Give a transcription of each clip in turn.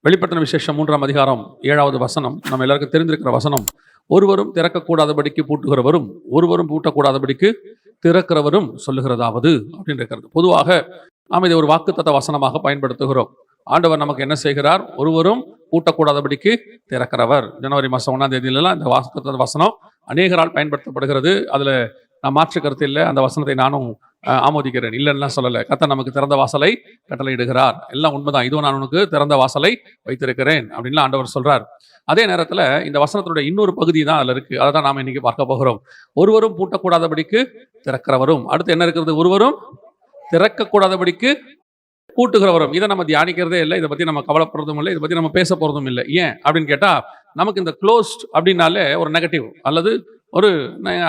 வெளிப்படுத்தின விசேஷம் 3ஆம் அதிகாரம் 7வது வசனம் நம்ம எல்லாருக்கும் தெரிந்திருக்கிற வசனம். ஒருவரும் திறக்கக்கூடாதபடிக்கு பூட்டுகிறவரும் ஒருவரும் பூட்டக்கூடாதபடிக்கு திறக்கிறவரும் சொல்லுகிறதாவது அப்படின்னு இருக்கிறது. பொதுவாக நாம் இதை ஒரு வாக்குத்தத்த வசனமாக பயன்படுத்துகிறோம். ஆண்டவர் நமக்கு என்ன செய்கிறார்? ஒருவரும் பூட்டக்கூடாதபடிக்கு திறக்கிறவர். ஜனவரி மாதம் 1ஆம் தேதியிலலாம் இந்த வாக்குத்தத்த வசனம் அநேகரால் பயன்படுத்தப்படுகிறது. அதில் நான் மாற்று கருத்து இல்லை. அந்த வசனத்தை நானும் ஆமோதிக்கிறேன், இல்லைன்னா சொல்லலை. கர்த்தர் நமக்கு திறந்த வாசலை கட்டளையிடுகிறார். எல்லாம் உண்மைதான். இதுவும் நான் உனக்கு திறந்த வாசலை வைத்திருக்கிறேன் அப்படின்னு ஆண்டவர் சொல்றார். அதே நேரத்தில் இந்த வசனத்தினுடைய இன்னொரு பகுதி தான் அதில் இருக்கு. அதை தான் நாம இன்னைக்கு பார்க்க போகிறோம். ஒருவரும் பூட்டக்கூடாதபடிக்கு திறக்கிறவரும். அடுத்து என்ன இருக்கிறது? ஒருவரும் திறக்கக்கூடாதபடிக்கு பூட்டுகிறவரும். இதை நம்ம தியானிக்கிறதே இல்லை. இதை பற்றி நம்ம கவலைப்படுறதும் இல்லை. இதை பற்றி நம்ம பேச போகிறதும் இல்லை. ஏன் அப்படின்னு கேட்டால், நமக்கு இந்த க்ளோஸ்ட் அப்படின்னாலே ஒரு நெகட்டிவ், அல்லது ஒரு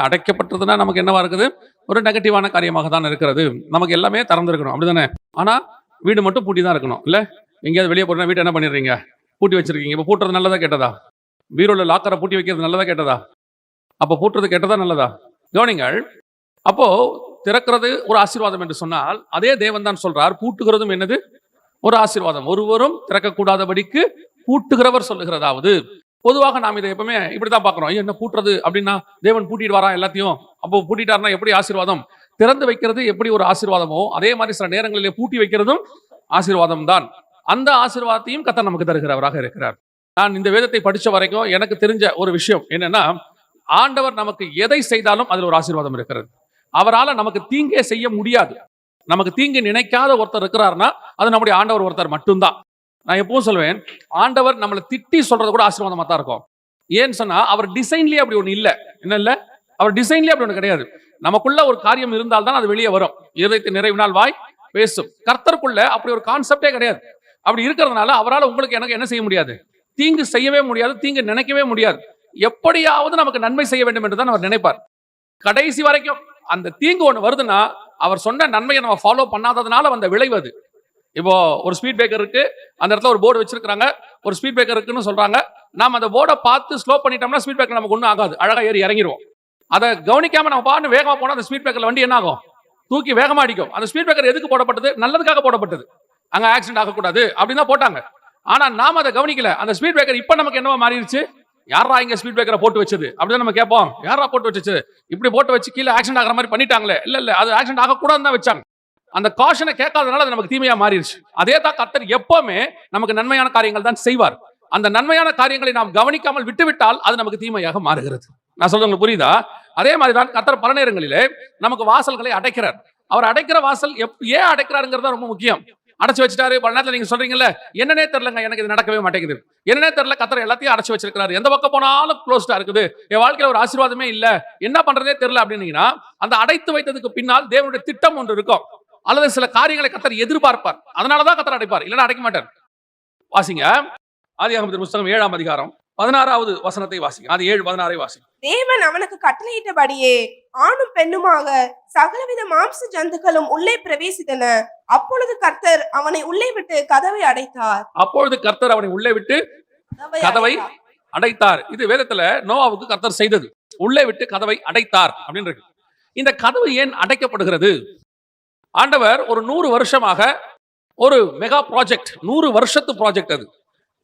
அடைக்கப்பட்டதுன்னா நமக்கு என்னவா இருக்குது? ஒரு நெகட்டிவான காரியமாக தான் இருக்கிறது. நமக்கு எல்லாமே திறந்துருக்கணும், அப்படிதானே? ஆனால் வீடு மட்டும் பூட்டி தான் இருக்கணும், இல்லை? எங்கேயாவது வெளியே போனால் வீட்டை என்ன பண்ணிடுறீங்க? பூட்டி வச்சிருக்கீங்க. இப்போ பூட்டுறது நல்லதா கெட்டதா? பீரோல லாக்கரை பூட்டி வைக்கிறது நல்லதா கெட்டதா? அப்போ பூட்டுறது கெட்டதா நல்லதா? கவனிங்கள். அப்போ திறக்கிறது ஒரு ஆசீர்வாதம் என்று சொன்னால், அதே தேவன் தான் சொல்றார் பூட்டுகிறதும் என்னது? ஒரு ஆசீர்வாதம். ஒருவரும் திறக்கக்கூடாதபடிக்கு பூட்டுகிறவர் சொல்லுகிறதாவது. பொதுவாக நாம் இதை எப்பவுமே இப்படித்தான் பார்க்கிறோம். என்ன பூட்டுறது அப்படின்னா, தேவன் பூட்டிட்டு வரா எல்லாத்தையும். அப்போ பூட்டிட்டாருன்னா எப்படி ஆசீர்வாதம்? திறந்து வைக்கிறது எப்படி ஒரு ஆசீர்வாதமோ, அதே மாதிரி சில நேரங்களிலே பூட்டி வைக்கிறதும் ஆசீர்வாதம் தான். அந்த ஆசீர்வாதத்தையும் கர்த்தர் நமக்கு தருகிறவராக இருக்கிறார். நான் இந்த வேதத்தை படிச்ச வரைக்கும் எனக்கு தெரிஞ்ச ஒரு விஷயம் என்னன்னா, ஆண்டவர் நமக்கு எதை செய்தாலும் அதில் ஒரு ஆசீர்வாதம் இருக்கிறது. அவரால் நமக்கு தீங்கே செய்ய முடியாது. நமக்கு தீங்கு நினைக்காத ஒருத்தர் இருக்கிறார்னா அது நம்முடைய ஆண்டவர் ஒருத்தர் மட்டும்தான். நான் எப்பவும் சொல்வேன், ஆண்டவர் நம்மளை திட்டி சொல்றது கூட ஆசீர்வாதமா தான் இருக்கும். ஏன்னு சொன்னா, அவர் டிசைன்லயே அப்படி ஒண்ணு இல்ல. என்ன இல்ல? அவர் டிசைன்லயே அப்படி ஒண்ணு கிடையாது. நமக்குள்ள ஒரு காரியம் இருந்தால்தான் அது வெளியே வரும். இதயத்தை நிறைவினால் வாய் பேசும். கர்த்தருக்குள்ள அப்படி ஒரு கான்செப்டே கிடையாது. அப்படி இருக்கிறதுனால அவரால் உங்களுக்கு எனக்கு என்ன செய்ய முடியாது? தீங்கு செய்யவே முடியாது, தீங்கு நினைக்கவே முடியாது. எப்படியாவது நமக்கு நன்மை செய்ய வேண்டும் என்று தான் அவர் நினைப்பார். கடைசி வரைக்கும் அந்த தீங்கு ஒண்ணு வருதுன்னா, அவர் சொன்ன நன்மையை நம்ம ஃபாலோ பண்ணாததுனால வந்த விளைவு அது. இப்போ ஒரு ஸ்பீட் பிரேக்கர் இருக்கு, அந்த இடத்துல ஒரு போர்டு வச்சிருக்காங்க, ஒரு ஸ்பீட் பிரேக்கர் இருக்குன்னு சொல்றாங்க. நாம அந்த போர்டை பார்த்து ஸ்லோ பண்ணிட்டோம்னா ஸ்பீட் பிரேக்கர் நமக்கு ஒன்றும் ஆகாது, அழகா ஏறி இறங்கிடுவோம். அதை கவனிக்காம நம்ம பாட்டு வேகமா போனா அந்த ஸ்பீட் பிரேக்கர்ல வண்டி என்ன ஆகும்? தூக்கி வேகமா அடிக்கும். அந்த ஸ்பீட் பிரேக்கர் எதுக்கு போடப்பட்டது? நல்லதுக்காக போடப்பட்டது. அங்க ஆக்சிடென்ட் ஆகக்கூடாது அப்படின்னு தான் போட்டாங்க. ஆனா நாம அதை கவனிக்கல. அந்த ஸ்பீட் பிரேக்கர் இப்ப நமக்கு என்னவா மாறிடுச்சு? யாரா இங்க ஸ்பீட் பிரேக்கரை போட்டு வச்சது அப்படின்னு நம்ம கேட்போம். யாரா போட்டு வச்சது? இப்படி போட்டு வச்சு கீழே ஆக்சிடென்ட் ஆகிற மாதிரி பண்ணிட்டாங்களே. இல்ல அது ஆக்சிடென்ட் ஆகக்கூடாதுன்னு தான் வச்சாங்க. அந்த காஷனை கேட்காதனால அது நமக்கு தீமையா மாறிடுச்சு. அதே தான் கர்த்தர் எப்பவுமே நமக்கு நன்மையான காரியங்கள் தான் செய்வார். அந்த நன்மையான காரியங்களை நாம் கவனிக்காமல் விட்டுவிட்டால் அது நமக்கு தீமையாக மாறுகிறது. நான் சொல்றது உங்களுக்கு புரியுதா? அதே மாதிரி தான் கர்த்தர் பல நேரங்களிலே நமக்கு வாசல்களை அடைக்கிறார். அவர் அடைக்கிற வாசல் ஏன் அடைக்கிறாருங்கிறது ரொம்ப முக்கியம். அடைச்சு வச்சுட்டாரு. பல நேரத்தில் நீங்க சொல்றீங்கல்ல, என்னன்னே தெரியலங்க, எனக்கு இது நடக்கவே மாட்டேங்குது, என்னன்னே தெரியல, கர்த்தர் எல்லாத்தையும் அடைச்சு வச்சிருக்காரு, எந்த பக்கம் போனாலும் க்ளோஸ்டா இருக்குது, என் வாழ்க்கையில ஒரு ஆசீர்வாதமே இல்ல, என்ன பண்றதே தெரியல அப்படின்னீங்கன்னா, அந்த அடைத்து வைத்ததுக்கு பின்னால் தேவனுடைய திட்டம் ஒன்று இருக்கும், அல்லது சில காரியங்களை கர்த்தர் எதிர்பார்ப்பார். அதனாலதான் கர்த்தர் அடைப்பார், இல்லைன்னா அடைக்க மாட்டார். வாசிங்க ஆதியாகமத்தின் புத்தகம் 7ஆம் அதிகாரம் 16வது வசனத்தை வாசிங்க. அது 7:16 வாசிங்க. தேவன் அவனுக்கு கட்டளையிட்டபடியே ஆணும் பெண்ணுமாக சகலவித மாம்ச ஜந்துக்களும் உள்ளே பிரவேசித்தன. அப்பொழுது கர்த்தர் அவனை உள்ளே விட்டு கதவை அடைத்தார். அப்பொழுது கர்த்தர் அவனை உள்ளே விட்டு கதவை அடைத்தார். இது வேதத்துல நோவாவுக்கு கர்த்தர் செய்தது. உள்ளே விட்டு கதவை அடைத்தார் அப்படின்னு இருக்கு. இந்த கதவு ஏன் அடைக்கப்படுகிறது? ஆண்டவர் ஒரு 100 வருஷமாக ஒரு மெகா ப்ராஜெக்ட், 100 வருஷத்து ப்ராஜெக்ட் அது.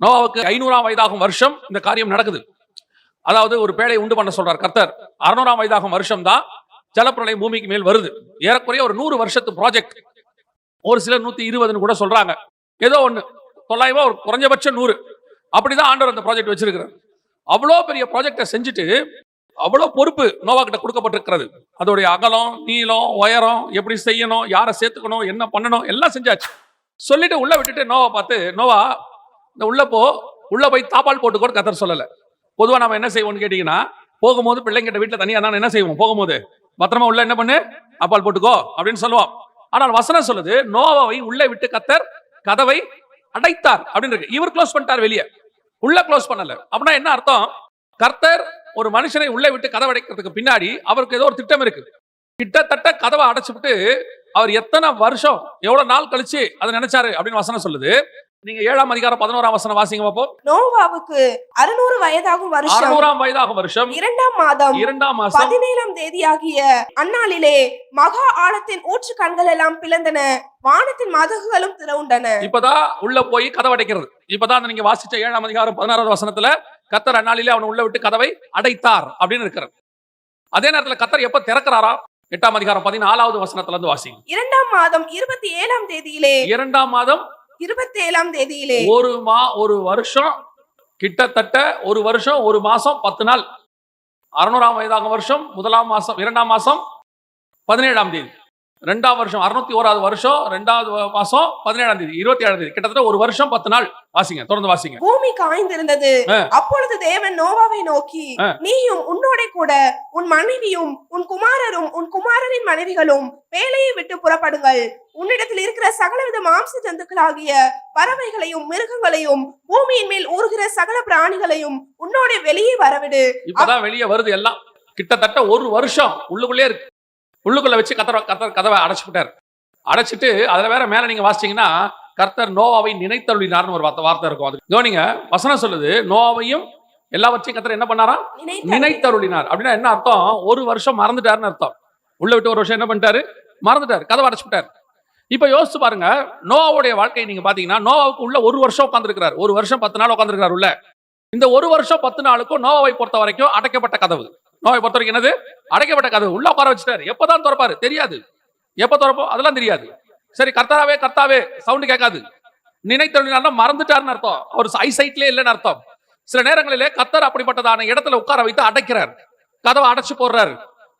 நோவாவுக்கு 500ஆம் வயதாகும் வருஷம் இந்த காரியம் நடக்குது. அதாவது ஒரு பேழையை உண்டு பண்ண சொல்றார் கர்த்தர். 600ஆம் வயதாகும் வருஷம் தான் ஜலப்பிரளயம் பூமிக்கு மேல் வருது. ஏறக்குறைய ஒரு 100 வருஷத்து ப்ராஜெக்ட். ஒரு சிலர் 120 கூட சொல்றாங்க. ஏதோ ஒண்ணு 900, ஒரு குறைஞ்சபட்சம் 100. அப்படிதான் ஆண்டவர் அந்த ப்ராஜெக்ட் வச்சிருக்கிறார். அவ்வளோ பெரிய ப்ராஜெக்டை செஞ்சுட்டு அவ்வளோ பொறுப்பு நோவா கிட்ட கொடுக்கப்பட்டிருக்கிறது. அதோடைய அகலம், நீளம், உயரம், எப்படி செய்யணும், யாரை சேர்த்துக்கணும், என்ன பண்ணணும், எல்லாம் செஞ்சாச்சு. சொல்லிட்டு உள்ள விட்டுட்டு நோவா பார்த்து, நோவா இந்த உள்ள போய் தாப்பால் போட்டுக்கோன்னு கர்த்தர் சொல்லல. பொதுவா நம்ம என்ன செய்வோம்னு கேட்டீங்கன்னா, போகும்போது பிள்ளைங்கிட்ட வீட்டுல தனியா தான் என்ன செய்வோம்? போகும்போது பத்திரமா உள்ள என்ன பண்ணு, தாப்பால் போட்டுக்கோ அப்படின்னு சொல்லுவோம். ஆனால் வசனம் சொல்லுது, நோவாவை உள்ளே விட்டு கர்த்தர் கதவை அடைத்தார் அப்படின்னு இருக்கு. இவர் க்ளோஸ் பண்ணிட்டார் வெளியே, உள்ள க்ளோஸ் பண்ணல. அப்படின்னா என்ன அர்த்தம்? கர்த்தர் ஒரு மனுஷனை உள்ளே விட்டு கதவை அடைக்கிறதுக்கு பின்னாடி அவருக்கு ஏதோ ஒரு திட்டம் இருக்கு. கிட்டத்தட்ட கதவை அடைச்சுட்டு அவர் எத்தனை வருஷம், எவ்வளவு நாள் கழிச்சு அதை நினைச்சாரு அப்படின்னு வசனம் சொல்லுது. நீங்க 7ஆம் அதிகாரம் 11ஆம் வசனம் வாசிங்க பாப்போம். நோவாவுக்கு 600 வயதாகும் வருஷம், 600ஆம் வயதாகும் வருஷம் 2ஆம் மாதம் 17ஆம் தேதியாகிய அந்நாளிலே மகா ஆழத்தின் ஊற்று கண்கள் எல்லாம் பிளந்தன, வானத்தின் மதகுகளும் திறவுண்டன. இப்பதான் உள்ள போய் கதவை அடைக்கிறது. இப்பதான் நீங்க வாசிச்ச 7ஆம் அதிகாரம் 16வது வசனத்துல கர்த்தர் அந்நாளிலே அவனை உள்ள விட்டு கதவை அடைத்தார் அப்படின்னு இருக்கிறது. அதே நேரத்துல கர்த்தர் எப்ப திறக்கிறாரா? 8ஆம் அதிகாரம் 14வது வசனத்துல இருந்து வாசிங்க. 2ஆம் மாதம் 27ஆம் தேதியிலே 2ஆம் மாதம் 27ஆம் தேதியிலே ஒரு வருஷம் கிட்டத்தட்ட ஒரு வருஷம் 1 மாசம் 10 நாள் 600ஆம் வயதாகும் வருஷம் 1ஆம் மாசம் 2ஆம் மாசம் 17ஆம் தேதி 2ஆம் வருஷம் 601வது வருஷம் 2வது மாசம் 17ஆம் தேதி 27ஆம் தேதி கிட்டத்தட்ட ஒரு வருஷம் 10 நாள். வாசிங்க, தொடர்ந்து வாசிங்க. பூமி காய்ந்திருந்தது. அப்பொழுது தேவன் நோவாவை நோக்கி, நீயும் உன்னோட கூட உன் மனைவியும் உன் குமாரரும் உன் குமாரரின் மனைவிகளும் வேலையை விட்டு புறப்படுங்கள். உன்னிடத்தில் இருக்கிற சகலவித மாம்ச ஜந்துக்களாகிய பறவைகளையும் மிருகங்களையும் பூமியின் மேல் ஊறுகிற சகல பிராணிகளையும் உன்னோட வெளியே வரவிடு. இப்பதான் வெளியே வருது எல்லாம். கிட்டத்தட்ட ஒரு வருஷம் உள்ளுக்குள்ளே இருக்கு. உள்ளுக்குள்ள வச்சு கர்த்தர் கதவை அடைச்சுட்டார். அடைச்சிட்டு அதுல வேற மேல நீங்க வாசிச்சீங்கன்னா கர்த்தர் நோவாவை நினைத்தருளினார்னு ஒரு வார்த்தை இருக்கும். அது கவனிங்க, வசனம் சொல்லுது நோவாவையும் எல்லாவற்றையும் கர்த்தர் என்ன பண்ணாரா? நினைத்தருளினார். அப்படின்னா என்ன அர்த்தம்? ஒரு வருஷம் மறந்துட்டாருன்னு அர்த்தம். உள்ள விட்டு ஒரு வருஷம் என்ன பண்ணிட்டாரு? மறந்துட்டார், கதவை அடைச்சுட்டார். இப்ப யோசிச்சு பாருங்க, நோவாவுடைய வாழ்க்கை நீங்க பாத்தீங்கன்னா நோவாவுக்கு உள்ள ஒரு வருஷம் உட்கார்ந்துருக்கிறார். ஒரு வருஷம் 10 நாள் உட்கார்ந்துருக்காரு உள்ள. இந்த ஒரு வருஷம் 10 நாளுக்கும் நோவாவை பொறுத்த வரைக்கும் அடைக்கப்பட்ட கதவு. நோவை பொறுத்த வரைக்கும் என்னது? அடைக்கப்பட்ட கதவு. உள்ள உட்கார வச்சுட்டாரு. எப்பதான் திறப்பாரு தெரியாது. எப்ப திறப்போம் அதெல்லாம் தெரியாது. சரி, கர்த்தாவே சவுண்ட் கேட்காது. நினைத்தருளினார்னா மறந்துட்டாருன்னு அர்த்தம். அவர் ஐசைட்லயே இல்லைன்னு அர்த்தம். சில நேரங்களிலே கர்த்தர் அப்படிப்பட்டதான இடத்துல உட்கார வைத்து அடைக்கிறார், கதவை அடைச்சு போடுறாரு.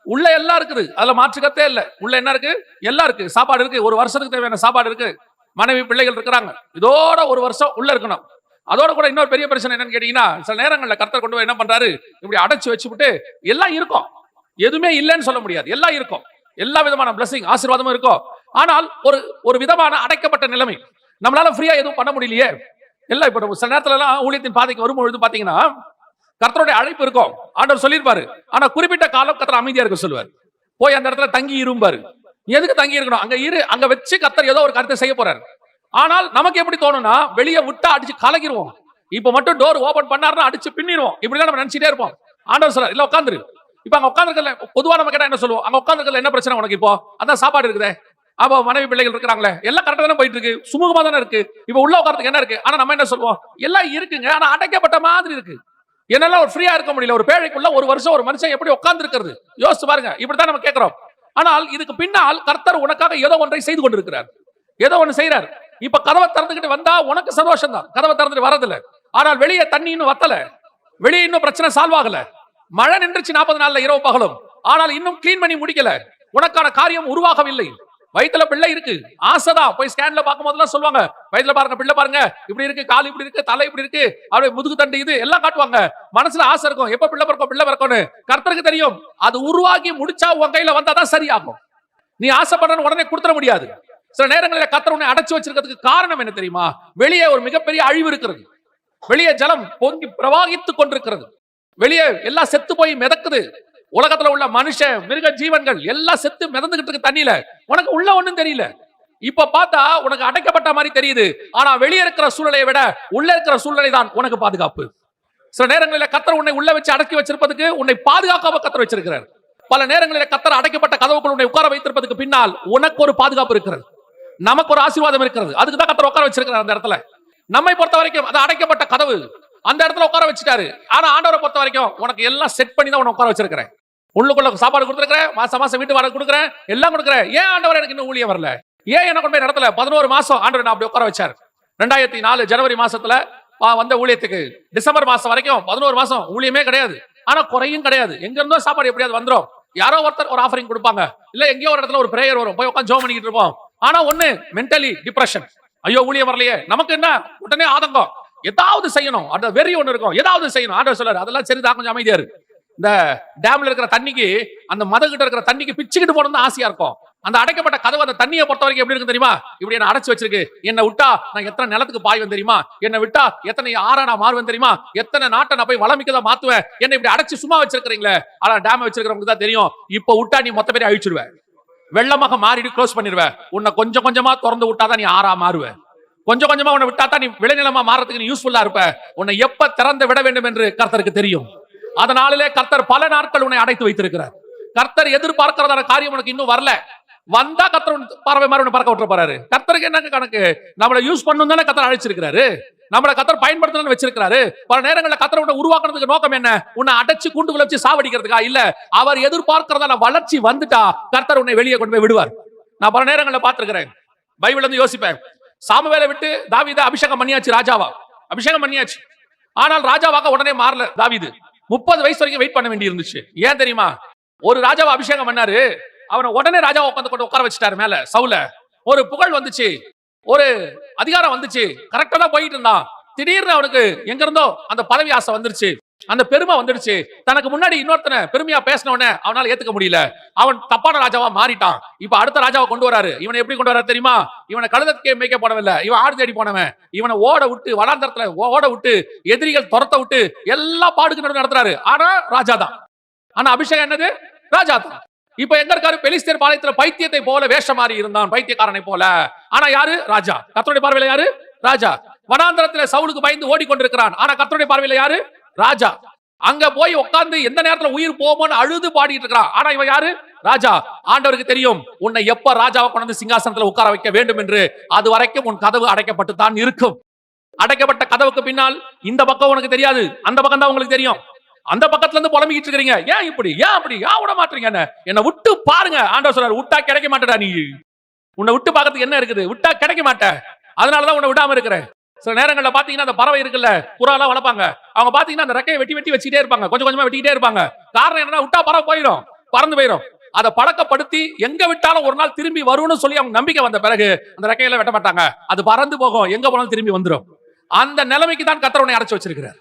உள்ள எல்லாம் இருக்குது, அதுல மாற்றுக்கத்தே இல்ல. உள்ள என்ன இருக்கு? எல்லாம் இருக்கு. சாப்பாடு இருக்கு, ஒரு வருஷத்துக்கு தேவையான சாப்பாடு இருக்கு, மனைவி பிள்ளைகள் இருக்கிறாங்க. இதோட ஒரு வருஷம் உள்ள இருக்கணும். அதோட கூட இன்னொரு பெரிய பிரச்சனை என்னன்னு கேட்டீங்கன்னா, சில நேரங்களில் கர்த்தர் கொண்டு போய் என்ன பண்றாரு? இப்படி அடைச்சு வச்சுவிட்டு எல்லாம் இருக்கும், எதுவுமே இல்லைன்னு சொல்ல முடியாது, எல்லாம் இருக்கும், எல்லா விதமான பிளஸிங் ஆசீர்வாதமும் இருக்கும். ஆனால் ஒரு விதமான அடைக்கப்பட்ட நிலைமை. நம்மளால ஃப்ரீயா எதுவும் பண்ண முடியலையே. எல்லாம் இப்ப சில நேரத்துல எல்லாம் ஊழியத்தின் பாதைக்கு வரும்பொழுது பாத்தீங்கன்னா கர்த்தருடைய அழைப்பு இருக்கும், ஆண்டவர் சொல்லியிருப்பாரு. ஆனா குறிப்பிட்ட காலம் கர்த்தர் அமைதியா இருக்க சொல்லுவார். போய் அந்த இடத்துல தங்கி இருப்பாரு. எதுக்கு தங்கி இருக்கணும்? அங்க இரு, அங்க வச்சு கர்த்தர் ஏதோ ஒரு கருத்தை செய்ய போறாரு. ஆனால் நமக்கு எப்படி தோணும்னா, வெளியே விட்டா அடிச்சு கலக்கிடுவோம். இப்ப மட்டும் டோர் ஓபன் பண்ணாருன்னா அடிச்சு பின்னிடுவோம். இப்படிதான் நம்ம நினைச்சிட்டே இருப்போம். ஆண்டவர் சொல்றார், இல்ல உட்காந்துரு. இப்ப அங்க உட்காந்துருக்கல, பொதுவா நம்ம கேட்டா என்ன சொல்லுவோம்? அங்க உட்காந்துருக்கல என்ன பிரச்சனை உனக்கு? இப்போ அதான் சாப்பாடு இருக்குதே, அப்ப மனைவி பிள்ளைகள் இருக்கிறாங்களே, எல்லாம் கரெக்டா தானே போயிட்டு இருக்கு, சுமூகமா தானே இருக்கு. இப்ப உள்ள உட்காரத்துக்கு என்ன இருக்கு? ஆனா நம்ம என்ன சொல்லுவோம்? எல்லாம் இருக்குங்க, ஆனா அடைக்கப்பட்ட மாதிரி இருக்கு. என்னால ஒரு ஃப்ரீயா இருக்க முடியல. ஒரு பேழைக்குள்ள ஒரு வருஷம் ஒரு மனுஷன் எப்படி உட்கார்ந்து இருக்கிறது யோசிச்சு பாருங்க. இப்படித்தான் நம்ம கேட்கிறோம். ஆனால் இதுக்கு பின்னால் கர்த்தர் உனக்காக ஏதோ ஒன்றை செய்து கொண்டிருக்கிறார், ஏதோ ஒன்று செய்யறார். இப்ப கதவை திறந்துகிட்டு வந்தா உனக்கு சந்தோஷம் தான், கதவை திறந்துட்டு வரதில்ல. ஆனால் வெளியே தண்ணி இன்னும் வத்தல, வெளியே இன்னும் பிரச்சனை சால்வ் ஆகல. மழை நின்றுச்சு 40 நாள்ல இரவு பகலும், ஆனால் இன்னும் கிளீன் பண்ணி முடிக்கல. உனக்கான காரியம் உருவாகவில்லை. வயிற்றுல பிள்ளை இருக்கு, ஆசைதான். போய் ஸ்கேன்ல பார்க்கும் போதெல்லாம் சொல்லுவாங்க, வயிற்றுல பாருங்க, பிள்ளை பாருங்க, இப்படி இருக்கு, கால் இப்படி இருக்கு, தலை இப்படி இருக்கு, அப்படியே முதுகு தண்டு இது எல்லாம் காட்டுவாங்க. மனசுல ஆசை இருக்கும், எப்ப பிள்ளை பிறக்கும். கர்த்தருக்கு தெரியும், அது உருவாக்கி முடிச்சா உன் கையில வந்தாதான் சரியாகும். நீ ஆசைப்படுறன்னு உடனே கொடுத்துட முடியாது. சில நேரங்களில் கர்த்தர் உன்னை அடைச்சு வச்சிருக்கிறதுக்கு காரணம் என்ன தெரியுமா? வெளியே ஒரு மிகப்பெரிய அழிவு இருக்கிறது. வெளியே ஜலம் பொங்கி பிரவாகித்துக் கொண்டிருக்கிறது. வெளியே எல்லாம் செத்து போய் மிதக்குது. உலகத்துல உள்ள மனுஷ மிருக ஜீவன்கள் எல்லாம் செத்து மிதந்துகிட்டு இருக்கு தண்ணியில. உனக்கு உள்ள ஒண்ணும் தெரியல. இப்ப பார்த்தா உனக்கு அடைக்கப்பட்ட மாதிரி தெரியுது. ஆனா வெளியே இருக்கிற சூழ்நிலையை விட உள்ள இருக்கிற சூழ்நிலை தான் உனக்கு பாதுகாப்பு. சில நேரங்களில் கர்த்தர் உன்னை உள்ள வச்சு அடக்கி வச்சிருப்பதுக்கு உன்னை பாதுகாக்காம கர்த்தர் வச்சிருக்கிறார். பல நேரங்களில் கர்த்தர் அடைக்கப்பட்ட கதவுக்குள் உன்னை உட்கார வைத்திருப்பதுக்கு பின்னால் உனக்கு ஒரு பாதுகாப்பு இருக்கிறது, நமக்கு ஒரு ஆசீர்வாதம் இருக்கிறது. அதுக்கு தான் கர்த்தர் உட்கார வச்சிருக்கிறார் அந்த இடத்துல. நம்மை பொறுத்த வரைக்கும் அது அடைக்கப்பட்ட கதவு, அந்த இடத்துல உட்கார வச்சுட்டாரு. ஆனா ஆண்டவரை பொறுத்த வரைக்கும் உனக்கு எல்லாம் செட் பண்ணி தான் உன்னை உட்கார வச்சிருக்கிறேன். உள்ளுக்குள்ள சாப்பாடு கொடுத்துருக்கிறேன், மாசம் வீட்டு வாடகை கொடுக்குறேன், எல்லாம் கொடுக்குறேன். ஏன் ஆண்டவர் எனக்கு இன்னும் ஊழியம் வரல? ஏன் என்ன கொண்டு போய் நடத்தல? 11 மாசம் ஆண்டவர் நான் அப்படி உட்கார வச்சார். 2004 ஜனவரி மாசத்துல வந்த ஊழியத்துக்கு டிசம்பர் மாசம் வரைக்கும் 11 மாசம் ஊழியமே கிடையாது. ஆனா குறையும் கிடையாது. எங்க இருந்தோ சாப்பாடு எப்படியாவது வந்துடும். யாரோ ஒருத்தர் ஒரு ஆஃபரிங் கொடுப்பாங்க, இல்ல எங்கேயோ ஒரு இடத்துல ஒரு பிரேயர் வரும், போய் உட்காந்து ஜெபம் பண்ணிட்டு இருப்போம். ஆனா ஒண்ணு மென்டலி டிப்ரெஷன், ஐயோ ஊழியம் வரலையே. நமக்கு என்ன உடனே ஆதங்கம், ஏதாவது செய்யணும், அந்த வெறி ஒண்ணு இருக்கும், ஏதாவது செய்யணும். ஆண்டவர் சொல்றாரு, அதெல்லாம் சரிதான், கொஞ்சம் அமைதியா இருக்கு. இந்த டேம்ல இருக்கிற தண்ணிக்கு, அந்த மதகிட்ட இருக்கிற தண்ணிக்கு பிச்சுக்கிட்டு போகணும்னு ஆசையா இருக்கும். அந்த அடைக்கப்பட்ட கதவு அந்த தண்ணியை பொறுத்த வரைக்கும் எப்படி இருக்கு தெரியுமா? இப்படி என்ன அடைச்சு வச்சிருக்கு. என்னை விட்டா நான் எத்தனை நிலத்துக்கு பாய்வேன் தெரியுமா? என்னை விட்டா எத்தனை ஆறா நான் மாறுவேன் தெரியுமா? எத்தனை நாட்டை நான் போய் வளமிக்கதான் மாத்துவேன். என்னை இப்படி அடைச்சு சும்மா வச்சிருக்கீங்களே. ஆனா டேம் வச்சிருக்கிறவங்களுக்கு தான் தெரியும், இப்ப விட்டா நீ மொத்த பேரை அழிச்சிடுவேன், வெள்ளமாக மாறிட்டு க்ளோஸ் பண்ணிடுவேன். உன்னை கொஞ்சம் கொஞ்சமா திறந்து விட்டாதான் நீ ஆறா மாறுவேன். கொஞ்சம் கொஞ்சமா உன்னை விட்டாதான் நீ விளைநிலமா மாறதுக்கு நீ யூஸ்ஃபுல்லா இருப்ப. உன்னை எப்ப திறந்து விட வேண்டும் என்று கர்த்தருக்கு தெரியும். அதனாலே கர்த்தர் பல நாட்கள் உன்னை அடைத்து வைத்திருக்கிறார். கர்த்தர் எதிர்பார்க்கிறதான காரியம் உனக்கு இன்னும் வரல. வந்தா கர்த்தர் பறவை மாதிரி ஒண்ணு பறக்க விட்டுற போறாரு. கர்த்தருக்கு என்ன கணக்கு? நம்மளை யூஸ் பண்ணணும் தானே கர்த்தர் அழைச்சிருக்கிறாரு. நம்மளை கர்த்தர் பயன்படுத்தணும்னு வச்சிருக்காரு. பல நேரங்களில் கர்த்தர் உன்னை உருவாக்குறதுக்கு நோக்கம் என்ன? உன்னை அடைச்சு கூண்டுக்குள்ள வச்சு சாவடிக்கிறதுக்கா? இல்ல, அவர் எதிர்பார்க்கிறதான வளர்ச்சி வந்துட்டா கர்த்தர் உன்னை வெளியே கொண்டு போய் விடுவார். நான் பல நேரங்களில் பார்த்திருக்கிறேன். பைபிள் வந்து யோசிப்பேன். சாமுவேலை விட்டு தாவீதை அபிஷேகம் பண்ணியாச்சு, ராஜாவா அபிஷேகம் பண்ணியாச்சு. ஆனால் ராஜாவாக உடனே மாறல தாவீது. 30 வயசு வரைக்கும் வெயிட் பண்ண வேண்டி இருந்துச்சு. ஏன் தெரியுமா? ஒரு ராஜாவை அபிஷேகம் பண்ணாரு, அவனை உடனே ராஜாவை உட்கார வச்சுட்டாரு மேல சவுல. ஒரு புகழ் வந்துச்சு, ஒரு அதிகாரம் வந்துச்சு, கரெக்டா தான் போயிட்டு இருந்தான். திடீர்னு அவனுக்கு எங்க இருந்தோ அந்த பதவி ஆசை வந்துருச்சு, அந்த பெருமை வந்துடுச்சு. தனக்கு முன்னாடி இன்னொருத்தனை பெருமையா பேசினவன அவனால ஏத்துக்க முடியல. அவன் தப்பான ராஜாவா மாறிட்டான். இப்ப அடுத்த ராஜாவை கொண்டு வராரு. இவனை எப்படி கொண்டு வராரு தெரியுமா? இவனை கழுதத்துக்கே மேய்க்க போனவில்லை, இவன் ஆடு தேடி போனவன். இவனை ஓட விட்டு, வனாந்தரத்துல ஓட விட்டு, எதிரிகள் துரத்த விட்டு எல்லா பாடுக்கு நடத்துறாரு. ஆனா ராஜா தான். ஆனா அபிஷேகம் என்னது? ராஜா தான். இப்ப எங்க இருக்காரு? பெலிஸ்தர் பாளையத்துல பைத்தியத்தை போல வேஷம் மாறி இருந்தான், பைத்தியக்காரனை போல. ஆனா யாரு? ராஜா. கர்த்தருடைய பார்வையில யாரு? ராஜா. வனாந்தரத்துல சவுலுக்கு பயந்து ஓடிக்கொண்டிருக்கிறான். ஆனா கர்த்தருடைய பார்வையில யாரு? ராஜா. அங்க போய் உட்கார்ந்து எந்த நேரத்துல உயிர் போமோன்னு அழுது பாடிட்டு இருக்கிறான். ஆனா இவன் யாரு? ராஜா. ஆண்டவருக்கு தெரியும் உன்னை எப்ப ராஜாவை கொண்டு சிங்காசனத்துல உட்கார வைக்க வேண்டும் என்று. அது வரைக்கும் உன் கதவு அடைக்கப்பட்டு தான் இருக்கும். அடைக்கப்பட்ட கதவுக்கு பின்னால் இந்த பக்கம் உனக்கு தெரியாது, அந்த பக்கம் தான் உங்களுக்கு தெரியும். அந்த பக்கத்துல இருந்து புலம்பிக்கிட்டு இருக்கீங்க, ஏன் இப்படி, ஏன் அப்படி, ஏன் விட மாட்டீங்க என்ன விட்டு பாருங்க. ஆண்டவர் சொல்றாரு, விட்டா கிடைக்க மாட்டடா நீ. உன்னை விட்டு பார்க்கறதுக்கு என்ன இருக்குது? விட்டா கிடைக்க மாட்டேன், அதனாலதான் உன்னை விடாம இருக்கிறேன். சில நேரங்களில் பாத்தீங்கன்னா அந்த பறவை இருக்குல்ல, புறாலாம் வளர்ப்பாங்க. அவங்க பாத்தீங்கன்னா அந்த ரெக்கையை வெட்டி வெட்டி வச்சுட்டே இருப்பாங்க, கொஞ்சம் கொஞ்சமா வெட்டிக்கிட்டே இருப்பாங்க. காரணம் என்னன்னா, விட்டா பறவை போயிடும், பறந்து போயிடும். அதை பழக்கப்படுத்தி எங்க விட்டாலும் ஒரு நாள் திரும்பி வரும்னு சொல்லி அவங்க நம்பிக்கை வந்த பிறகு அந்த ரெக்கையில வெட்ட மாட்டாங்க. அது பறந்து போகும், எங்க போனாலும் திரும்பி வந்துடும். அந்த நிலைமைக்கு தான் கர்த்தர் உன்னை அடைச்சு வச்சிருக்கிறார்.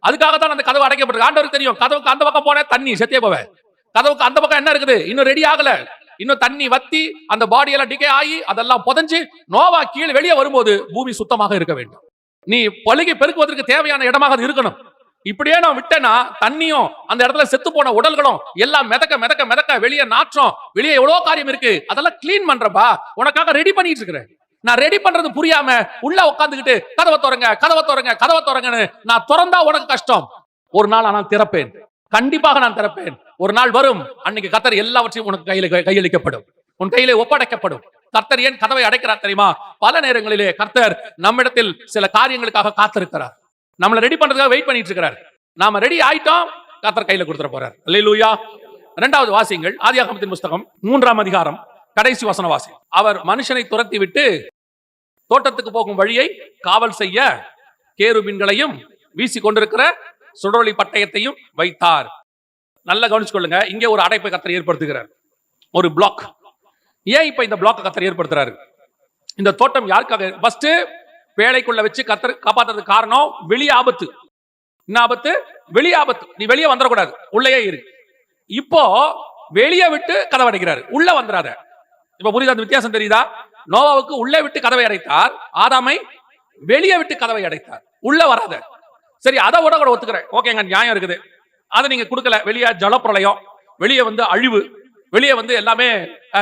அதுக்காகத்தான் அந்த கதவு அடைக்கப்பட்டிருக்கு. ஆண்டவருக்கு தெரியும், கதவுக்கு அந்த பக்கம் போனே தண்ணி செத்தே போவேன். கதவுக்கு அந்த பக்கம் என்ன இருக்குது? இன்னும் ரெடி ஆகல, இன்னும் தண்ணி வத்தி அந்த பாடி எல்லாம் டிகே ஆகி அதெல்லாம் புதஞ்சு நோவா கீழே வெளியே வரும்போது பூமி சுத்தமாக இருக்க வேண்டும். நீ பழுகி பெருக்குவதற்கு தேவையான இடமாக அது இருக்கணும். இப்படியே நான் விட்டேன்னா தண்ணியும் அந்த இடத்துல செத்து போன உடல்களும் எல்லாம் மிதக்க மிதக்க மிதக்க வெளியே நாற்றம், வெளியே எவ்வளவு காரியம் இருக்கு, அதெல்லாம் கிளீன் பண்றப்பா, உனக்காக ரெடி பண்ணிட்டு இருக்கிறேன். நான் ரெடி பண்றது புரியாம உள்ள உட்காந்துக்கிட்டு கதவை திறங்க கதவை திறங்க கதவை திறங்கன்னு நான் திறந்தா உனக்கு கஷ்டம். ஒரு நாள் நான் திறப்பேன், கண்டிப்பாக நான் திறப்பேன். ஒரு நாள் வரும், அன்னைக்கு கர்த்தர் எல்லாவற்றையும் உனக்கு கையளிக்கப்படும், உன் கையிலே ஒப்படைக்கப்படும். கர்த்தர் ஏன் கதவை அடைக்கிறார் தெரியுமா? பல நேரங்களிலே கர்த்தர் நம்மிடத்தில் சில காரியங்களுக்காக காத்திருக்கிறார், நம்மளை ரெடி பண்றதுக்காக வெயிட் பண்ணிட்டு இருக்கிறார். நாம ரெடி ஆயிட்டோம், கர்த்தர் கையில கொடுத்துட போறார். அல்லேலூயா. இரண்டாவது வாசிங்கள், ஆதியாகமத்தின் புத்தகம் 3ஆம் அதிகாரம் கடைசி வசன வாசி. அவர் மனுஷனை துரத்தி விட்டு தோட்டத்துக்கு போகும் வழியை காவல் செய்ய கேருபீன்களையும் வீசி கொண்டிருக்கிற சுடரொளி பட்டயத்தையும் வைத்தார். நல்லா கவனிச்சுக்கொள்ளுங்க, இங்கே ஒரு அடைப்பை கர்த்தர் ஏற்படுத்துகிறார், ஒரு பிளாக். ஏன் இப்ப இந்த பிளாக் கர்த்தர் ஏற்படுத்துறாரு? இந்த தோட்டம் யாருக்காக? ஃபர்ஸ்ட் பேழைக்குள்ள வச்சு கர்த்தர் காப்பாத்துறதுக்கு காரணம் வெளி ஆபத்து. என்ன ஆபத்து? வெளி ஆபத்து. நீ வெளியே வந்துடக்கூடாது, உள்ளேயே இரு. இப்போ வெளியே விட்டு கதவை அடைக்கிறாரு, உள்ள வந்துடாத. இப்ப புரியுதா அந்த வித்தியாசம்? தெரியுதா? நோவாவுக்கு உள்ளே விட்டு கதவை அடைத்தார், ஆதாமை வெளியே விட்டு கதவை அடைத்தார், உள்ள வராத. சரி, அதை கூட ஒத்துக்கிறேன், ஓகேங்க, நியாயம் இருக்குது. அதை நீங்க கொடுக்கல. வெளியே ஜலப்பிரளயம், வெளியே வந்து அழிவு, வெளியே வந்து எல்லாமே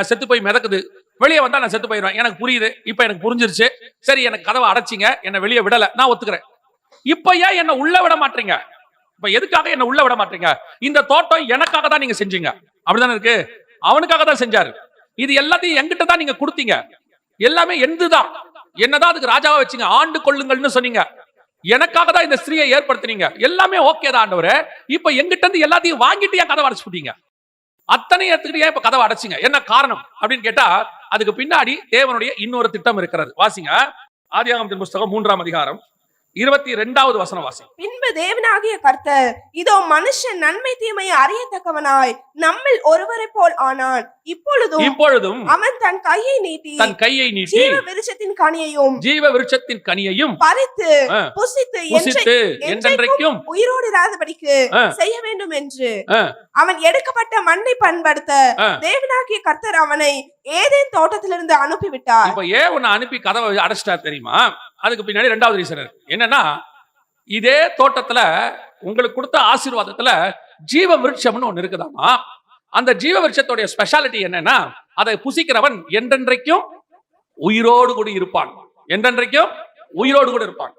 செத்து போய் மிதக்குது. வெளியே வந்தா நான் செத்து போயிடுவேன், எனக்கு புரியுது, இப்ப எனக்கு புரிஞ்சிருச்சு. சரி, எனக்கு கதவை அடைச்சிங்க, என்ன வெளியே விடல, நான் ஒத்துக்கிறேன். இப்ப ஏன் என்ன உள்ள விட மாட்டீங்க? இப்ப எதுக்காக என்ன உள்ள விட மாட்டீங்க? இந்த தோட்டம் எனக்காக தான் நீங்க செஞ்சீங்க, அப்படிதானே இருக்கு? அவனுக்காக தான் செஞ்சாரு. இது எல்லாத்தையும் என்கிட்ட தான் நீங்க கொடுத்தீங்க, எல்லாமே எந்துதான். என்னதான் அதுக்கு ராஜாவா வச்சீங்க, ஆண்டு கொள்ளுங்கள்னு சொன்னீங்க. எனக்காக தான் இந்த ஸ்திரீயை ஏற்படுத்தினீங்க, எல்லாமே ஓகே தான் ஆண்டவரே. இப்ப எங்கிட்ட இருந்து எல்லாத்தையும் வாங்கிட்டு ஏன் கதவை அடைச்சு போட்டீங்க? அத்தனை எடுத்துக்கிட்டு ஏன் இப்ப கதவை அடைச்சிங்க? என்ன காரணம் அப்படின்னு கேட்டா, அதுக்கு பின்னாடி தேவனுடைய இன்னொரு திட்டம் இருக்கிறது. வாசிங்க, ஆதியாகமத்தின் புத்தகம் 3ஆம் அதிகாரம் 22வது வசனம் வாசி. பின்பு தேவனாகிய கர்த்தர், இதோ மனுஷன் நன்மை தீமையை அறியத்தக்கவனாய் நம்மில் ஒருவரை போல் ஆனான். இப்பொழுதும் அவன் தன் கையை நீட்டி ஜீவ விருட்சத்தின் கனியையும் பறித்து புசித்து என்றென்றைக்கும் உயிரோடு இராதபடிக்கு செய்ய வேண்டும் என்று அவன் எடுக்கப்பட்ட மண்ணை பண்படுத்த தேவனாகிய கர்த்தர் அவனை ஏதேன் தோட்டத்திலிருந்து அனுப்பிவிட்டார். இப்ப ஏன் உன்னை அனுப்பி கதவை அடைச்சிட்டார் தெரியுமா? அதுக்கு பின்னாடி இரண்டாவது ரீசன் என்னன்னா, இதே தோட்டத்துல உங்களுக்கு கொடுத்த ஆசீர்வாதத்துல ஜீவ விருட்சம்னு ஒண்ணு இருக்குதாமா. அந்த ஜீவ விருட்சத்தோட ஸ்பெஷாலிட்டி என்னன்னா, அதை புசிக்கிறவன் என்றென்றைக்கும் உயிரோடு கூட இருப்பான், என்றென்றைக்கும் உயிரோடு கூட இருப்பான்.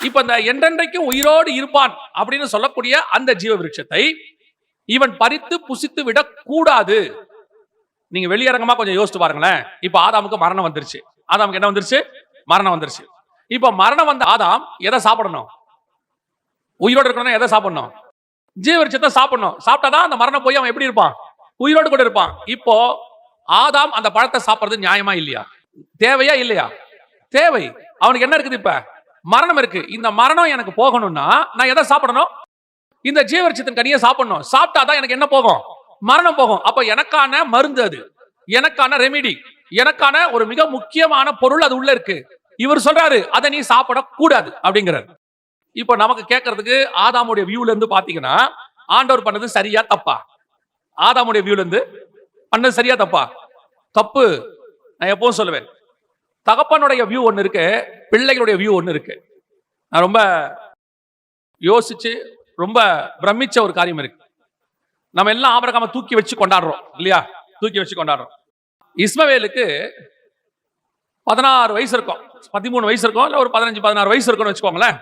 இப்ப இந்த என்றென்றைக்கும் உயிரோடு இருப்பான் அப்படின்னு சொல்லக்கூடிய அந்த ஜீவ விருட்சத்தை இவன் பறித்து புசித்து விடக் கூடாது. நீங்க வெளியரங்கமா கொஞ்சம் யோசிச்சு பாருங்களேன். இப்ப ஆதாமுக்கு மரணம் வந்துருச்சு. ஆதாமுக்கு என்ன வந்துருச்சு? மரணம் வந்துருச்சு. இப்ப மரணம் வந்த ஆதாம் எதை சாப்பிடணும்? உயிரோடு இருக்கணும். எதை சாப்பிடணும்? ஜீவவிருட்சத்தை சாப்பிடணும். சாப்பிட்டாதான் அந்த மரணம் போய் அவன் எப்படி இருப்பான்? உயிரோடு கூட இருப்பான். இப்போ ஆதாம் அந்த பழத்தை சாப்பிடுறது நியாயமா இல்லையா? தேவையா இல்லையா? தேவை. அவனுக்கு என்ன இருக்குது? இப்ப மரணம் இருக்கு. இந்த மரணம் எனக்கு போகணும்னா நான் எதை சாப்பிடணும்? இந்த ஜீவவிருட்சத்தின் கனியை சாப்பிடணும். சாப்பிட்டாதான் எனக்கு என்ன போகும்? மரணம் போகும். அப்ப எனக்கான மருந்து, அது எனக்கான ரெமிடி, எனக்கான ஒரு மிக முக்கியமான பொருள் அது உள்ள இருக்கு. இவர் சொல்றாரு அதை நீ சாப்பிடக்கூடாது அப்படிங்கிறார். இப்ப நமக்கு கேட்கறதுக்கு ஆதாமுடைய வியூல இருந்து பாத்தீங்கன்னா ஆண்டவர் பண்ணது சரியா தப்பா? ஆதாமுடைய வியூல இருந்து பண்ணது சரியா தப்பா? தப்பு. நான் எப்பவும் சொல்லுவேன், தகப்பனுடைய வியூ ஒன்னு இருக்கு, பிள்ளைகளுடைய வியூ ஒன்னு இருக்கு. நான் ரொம்ப யோசிச்சு ரொம்ப பிரமிச்ச ஒரு காரியம் இருக்கு. நம்ம எல்லாம் ஆபிரகாமை தூக்கி வச்சு கொண்டாடுறோம் இல்லையா? தூக்கி வச்சு கொண்டாடுறோம். இஸ்மவேலுக்கு 16 வயசு இருக்கும், 13 வயசு இருக்கும், இல்ல ஒரு 15-16 வயசு இருக்கும்னு வச்சுக்கோங்களேன்.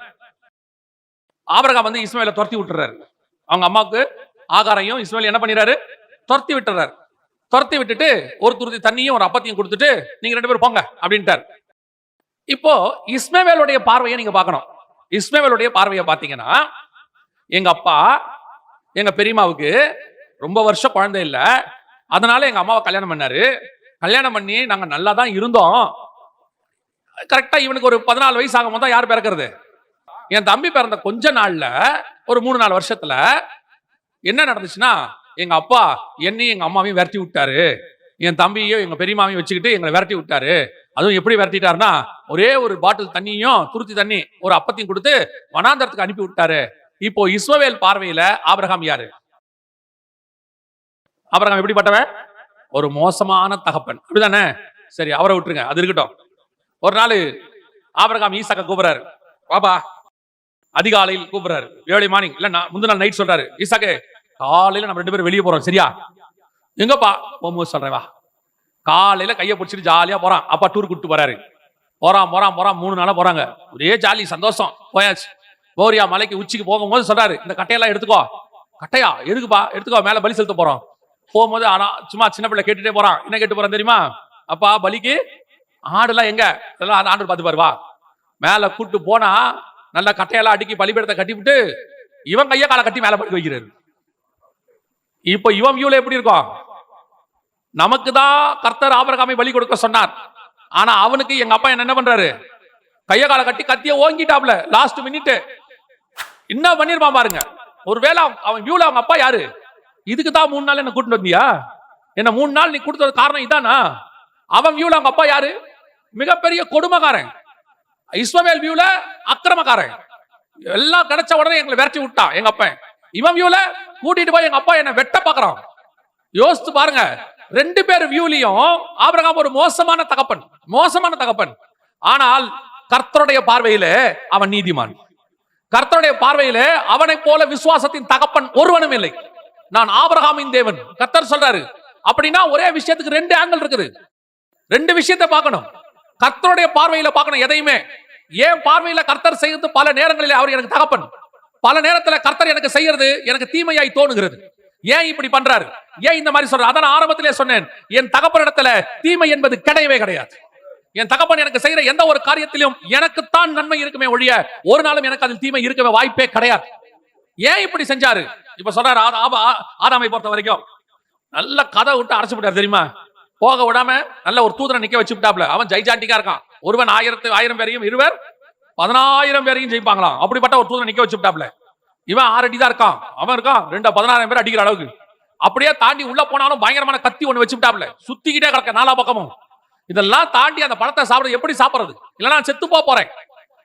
ஆபிரகாம் வந்து இஸ்மவேலை துரத்தி விட்டுறாரு. அவங்க அம்மாவுக்கு ஆகாரையும் இஸ்மவேல் என்ன பண்ணிடுறாரு? துரத்தி விட்டுறாரு. துரத்தி விட்டுட்டு ஒரு துருத்தி தண்ணியும் ஒரு அப்பத்தையும் கொடுத்துட்டு நீங்க 2 பேரும் போங்க அப்படின்ட்டார். இப்போ இஸ்மவேலுடைய பார்வையை நீங்க பார்க்கணும். இஸ்மவேலுடைய பார்வையை பார்த்தீங்கன்னா, எங்க அப்பா எங்க பெரியம்மாவுக்கு ரொம்ப வருஷம் குழந்தை இல்ல, அதனால எங்க அம்மாவை கல்யாணம் பண்ணாரு. கல்யாணம் பண்ணி நாங்க நல்லா தான் இருந்தோம். கரெக்டா இவனுக்கு ஒரு 14 வயசு ஆகும் போது யார் பிறக்கிறது? என் தம்பி பிறந்த கொஞ்ச நாள்ல ஒரு 3-4 வருஷத்துல என்ன நடந்துச்சுன்னா, எங்க அப்பா என்னையும் எங்க அம்மாவையும் விரட்டி விட்டாரு. என் தம்பியையும் எங்க பெரியமாவையும் வச்சுக்கிட்டு எங்களை விரட்டி விட்டாரு. அதுவும் எப்படி விரட்டிட்டாருன்னா, ஒரே ஒரு பாட்டில் தண்ணியும் துருத்தி தண்ணி ஒரு அப்பத்தையும் கொடுத்து வனாந்தரத்துக்கு அனுப்பி விட்டாரு. இப்போ இஸ்மவேல் பார்வையில ஆபிரகாம் யாரு? ஆபிரகாம் எப்படிப்பட்டவன்? ஒரு மோசமான தகப்பன், அப்படிதானே? சரி, அவரை விட்டுருங்க, அது இருக்கட்டும். ஒரு நாள் ஆபிரகாம் ஈசாக்க கூப்பிடுறாரு. பாபா அதிகாலையில் கூப்பிடுறாரு, ஏர்லி மார்னிங், இல்ல முந்தின நாள் நைட் சொல்றாரு, ஈசாக்கே காலையில நம்ம 2 பேரும் வெளியே போறோம், சரியா? எங்கப்பா? போகும்போது சொல்றேன் வா. காலையில கையை பிடிச்சிட்டு ஜாலியா போறான். அப்பா டூர் கூப்பிட்டு போறாரு. போறான் 3 நாளா போறாங்க. ஒரே ஜாலி சந்தோஷம். போயாச்சு. போரியா மலைக்கு உச்சிக்கு போகும்போது சொல்றாரு, இந்த கட்டையெல்லாம் எடுத்துக்கோ. கட்டையா? எதுக்குப்பா? எடுத்துக்கோ, மேல பலி செலுத்த போறோம். போகும்போது ஆனா சும்மா சின்ன பிள்ளை கேட்டுட்டே போறான். என்ன கேட்டு போறான் தெரியுமா? அப்பா பலிக்கு ஆடுலாம் எங்க? அதெல்லாம் ஆண்டு பார்த்து பாருவா. மேல கூட்டு போனா நல்லா கட்டையெல்லாம் அடுக்கி பலிபீடத்தை கட்டிவிட்டு இவன் கைய காலை கட்டி மேல படுக்க வைக்கிறாரு. இப்ப இவன் வியூல எப்படி இருக்கும்? நமக்கு தான் கர்த்தர் ஆபிரகாமை பலி கொடுக்க சொன்னார். ஆனா அவனுக்கு எங்க அப்பா என்ன பண்றாரு? கைய காலை கட்டி கத்திய ஓங்கிட்டாப்ல. லாஸ்ட் மினிட் என்ன பண்ணிருப்பான் பாருங்க. ஒருவேளை அவன் வியூல அவங்க அப்பா யாரு? இதுக்கு தான் 3 நாள் என்ன கூட்டிட்டு வந்தியா? என்ன 3 நாள் நீ கொடுத்தது காரணம் இதானா? அவன் வியூல அவங்க அப்பா யாரு? மிகப்பெரிய கொடுமைக்காரன். இஸ்மவேல் வியூல அக்கிரமக்காரன். எல்லாம் கிடைச்ச உடனே எங்களை விரட்டி விட்டான் எங்க அப்பா. இவன் வியூல கூட்டிட்டு போய் எங்க அப்பா என்ன வெட்ட பாக்குறான். யோசித்து பாருங்க, 2 பேர் வியூலையும் ஆபிரகாம் ஒரு மோசமான தகப்பன், மோசமான தகப்பன். ஆனால் கர்த்தருடைய பார்வையிலே அவன் நீதிமான். கர்த்தருடைய பார்வையிலே அவனை போல விசுவாசத்தின் தகப்பன் ஒருவனும் இல்லை. நான் ஆபிரகாமின் தேவன் கர்த்தர் சொல்றாரு. அப்படின்னா ஒரே விஷயத்துக்கு 2 ஆங்கிள் இருக்குது. 2 விஷயத்தை பார்க்கணும். கர்த்தருடைய பார்வையில பார்க்கணும் எதையுமே. ஏன் பார்வையில கர்த்தர் செய்யறது பல நேரங்களில் அவர் எனக்கு தகப்பன், பல நேரத்துல கர்த்தர் எனக்கு செய்யறது எனக்கு தீமையாய் தோணுகிறது. ஏன் இப்படி பண்றாரு? ஏன் இந்த மாதிரி சொல்றாரு? அதான் ஆரம்பத்திலே சொன்னேன், என் தகப்பனிடத்துல தீமை என்பது கிடையவே கிடையாது. என் தகப்பன் எனக்கு செய்யற எந்த ஒரு காரியத்திலும் எனக்குத்தான் நன்மை இருக்குமே ஒழிய ஒரு நாளும் எனக்கு அதில் தீமை இருக்கவே வாய்ப்பே கிடையாது. ஏன் இப்படி செஞ்சாரு? இப்ப சொல்றாரு, ஆதாமை பொறுத்த வரைக்கும் நல்ல கதை விட்டு அடைச்சு விட்டாரு தெரியுமா? போக விடாம நல்ல ஒரு தூதரை நிக்க வச்சு விட்டாப்ல. அவன் ஜெய்ஜாண்டிக்கா இருக்கான். ஒருவன் 1000 பேரையும், இருவர் 10000 பேரையும் ஜெயிப்பாங்களாம். அப்படிப்பட்ட ஒரு தூதரை நிக்க வச்சு விட்டாப்ல. இவன் 6 அடி தான் இருக்கான். அவன் இருக்கான் 10000 பேர் அடிக்கிற அளவுக்கு. அப்படியே தாண்டி உள்ள போனாலும் பயங்கரமான கத்தி ஒண்ணு வச்சு விட்டாப்ல. சுத்திக்கிட்டே கிடக்க 4 பக்கமும். இதெல்லாம் தாண்டி அந்த பழத்தை சாப்பிட எப்படி சாப்பிடுறது? இல்ல நான் செத்து போறேன்.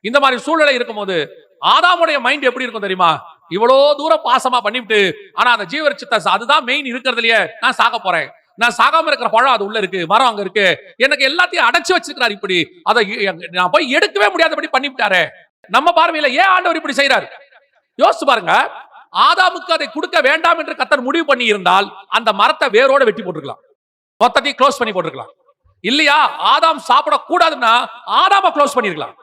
இந்த மாதிரி சூழ்நிலை இருக்கும்போது ஆதாமுடைய மைண்ட் எப்படி இருக்கும் தெரியுமா? இவ்வளோ தூரம் பாசமா பண்ணிவிட்டு, ஆனா அந்த ஜீவவிருட்சத்தை அதுதான் மெயின் இருக்கிறதுலயே, நான் சாக போறேன், நான் சாகாம இருக்கிற பழம் அது உள்ள இருக்கு, மரம் அங்க இருக்கு, எனக்கு எல்லாத்தையும் அடைச்சு வச்சிருக்கிறார். இப்படி அதை நான் போய் எடுக்கவே முடியாதபடி பண்ணிவிட்டாரு. நம்ம பார்வையில ஏன் ஆண்டவர் இப்படி செய்யறாரு? யோசிச்சு பாருங்க. ஆதாமுக்கு அதை கொடுக்க வேண்டாம் என்று கர்த்தர் முடிவு பண்ணி இருந்தால் அந்த மரத்தை வேரோட வெட்டி போட்டுருக்கலாம், மொத்தத்தையும் க்ளோஸ் பண்ணி போட்டுருக்கலாம். இல்லையா, ஆதாம் சாப்பிடக்கூடாதுன்னா ஆதாம க்ளோஸ் பண்ணிருக்கலாம்.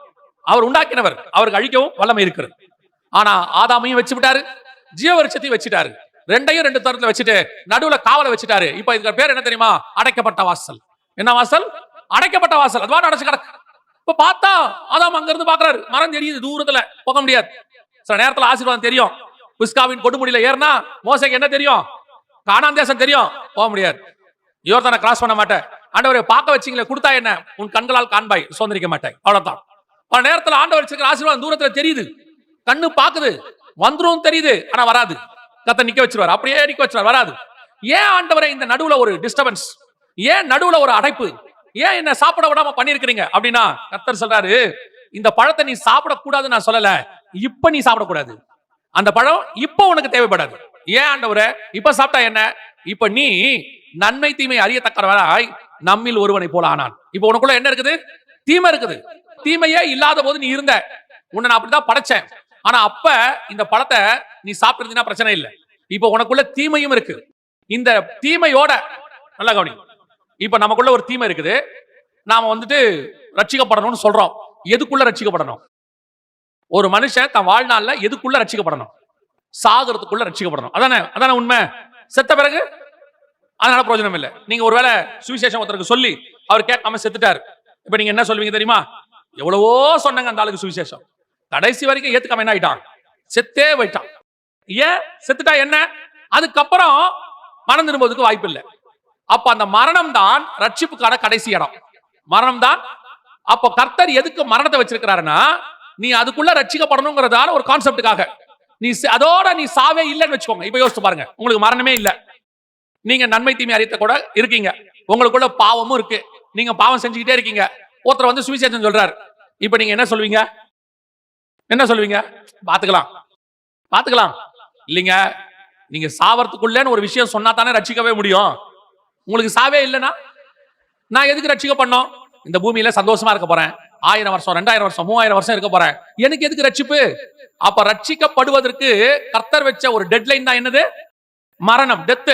அவர் உண்டாக்கினவர், அவருக்கு அழிக்கவும் வல்லமை இருக்கிறது. ஆனா ஆதாமையும் வச்சு விட்டாரு, ஜீவவிருட்சத்தையும் வச்சுட்டாரு. ரெண்டையும் ரெண்டு தரத்துல வச்சுட்டு நடுவுல காவலை வச்சுட்டாரு. இப்ப இதுக்கு பேர் என்ன தெரியுமா? அடைக்கப்பட்ட வாசல். என்ன வாசல்? அடைக்கப்பட்ட வாசல். அதுவா அடைச்சு கிடக்கு. இப்ப பார்த்தா ஆதாம் அங்க இருந்து பாக்குறாரு, மரம் தெரியுது தூரத்துல, போக முடியாது. சில நேரத்துல ஆசீர்வாதம் தெரியும். பிஸ்காவின் கொடுமுடியில ஏறினா மோசைக்கு என்ன தெரியும்? கானான் தேசம் தெரியும், போக முடியாது. யோர்தானை கிராஸ் பண்ண மாட்டேன். ஆண்டவரை பார்க்க வச்சீங்களே, கொடுத்தா என்ன? உன் கண்களால் காண்பாய், சுதந்திரிக்க மாட்டேன். அவ்வளவுதான். பல நேரத்துல ஆண்டவர் வச்சிருக்கிற ஆசீர்வாதம் தூரத்துல தெரியுது, கண்ணு பாக்குது, வந்துரும் தெரியுது, ஆனா வராது. கத்த நிக்க வச்சிருவார், அப்படியே நிக்க வச்சிருவார், வராது. ஏன் ஆண்டவரை இந்த நடுவுல ஒரு டிஸ்டர்பன்ஸ், ஏன் நடுவுல ஒரு அடைப்பு, ஏன் என்ன சாப்பிட விடாம பண்ணிருக்கீங்க அப்படின்னா, கர்த்தர் சொல்றாரு, இந்த பழத்தை நீ சாப்பிடக்கூடாதுன்னு நான் சொல்லல, இப்ப நீ சாப்பிடக்கூடாது. அந்த பழம் இப்ப உனக்கு தேவைப்படாது. ஏன் ஆண்டவரே? இப்ப சாப்பிட்டா என்ன? இப்ப நீ நன்மை தீமை அறியத்தக்கவராய் நம்மில் ஒருவனை போல ஆனான். இப்ப உனக்குள்ள என்ன இருக்குது? தீமை இருக்குது. தீமையே இல்லாத போது நீ இருந்த, உன்னை நான் அப்படிதான் படைச்சேன். ஆனா அப்ப இந்த பழத்தை நீ சாப்பிடுறதுனா பிரச்சனை இல்லை. இப்ப உனக்குள்ள தீமையும் இருக்கு. இந்த தீமையோட நல்லா கவனி. இப்ப நமக்குள்ள ஒரு தீமை இருக்குது. நாம ரட்சிக்கப்படணும்னு சொல்றோம். எதுக்குள்ள ரட்சிக்கப்படணும்? ஒரு மனுஷன் தன் வாழ்நாள்ல எதுக்குள்ள ரட்சிக்கப்படணும்? சாகிறதுக்குள்ள ரட்சிக்கப்படணும். அதானே உண்மை. செத்த பிறகு அதனால பிரயோஜனம் இல்லை. நீங்க ஒருவேளை சுவிசேஷம் ஒருத்தருக்கு சொல்லி அவர் கேட்காம செத்துட்டாரு, இப்ப நீங்க என்ன சொல்வீங்க தெரியுமா? எவ்வளவோ சொன்னாங்க அந்த ஆளுக்கு சுவிசேஷம், கடைசி வரைக்கும் ஏத்துக்காம என்ன ஆயிட்டான்? செத்தே போயிட்டான். ஏன் செத்துட்டா என்ன? அதுக்கப்புறம் மனம் திரும்புவதற்கு வாய்ப்பு இல்லை. அப்ப அந்த மரணம் தான் ரட்சிப்புக்கான கடைசி இடம். மரணம் தான். அப்ப கர்த்தர் எதுக்கு மரணத்தை வச்சிருக்கிறாருன்னா, நீ அதுக்குள்ள ரட்சிக்கப்படணுங்கிறதால ஒரு கான்செப்டுக்காக. நீ அதோட நீ சாவே இல்லைன்னு வச்சுக்கோங்க. இப்ப யோசிச்சு பாருங்க, உங்களுக்கு மரணமே இல்லை, நீங்க நன்மை தீமை அறியத்த கூட இருக்கீங்க, உங்களுக்குள்ள பாவமும் இருக்கு, நீங்க பாவம் செஞ்சுக்கிட்டே இருக்கீங்க. ஒருத்தர் சுவிசேஷம் சொல்றாரு, இப்ப நீங்க என்ன சொல்வீங்க? என்ன சொல்வீங்க? பாத்துக்கலாம் இல்லைங்க. நீங்க சாவறதுக்குள்ளேன்னு ஒரு விஷயம் சொன்னா தானே ரட்சிக்கவே முடியும். உங்களுக்கு சாவே இல்லைன்னா நான் எதுக்கு ரட்சிக்க பண்ணோம்? இந்த பூமியில சந்தோஷமா இருக்க போறேன், 1000 வருஷம் 2000 வருஷம் 3000 வருஷம் இருக்க போறேன், எனக்கு எதுக்கு ரட்சிப்பு? அப்ப ரட்சிக்கப்படுவதற்கு கர்த்தர் வச்ச ஒரு டெட்லைன் தான் என்னது? மரணம், டெத்.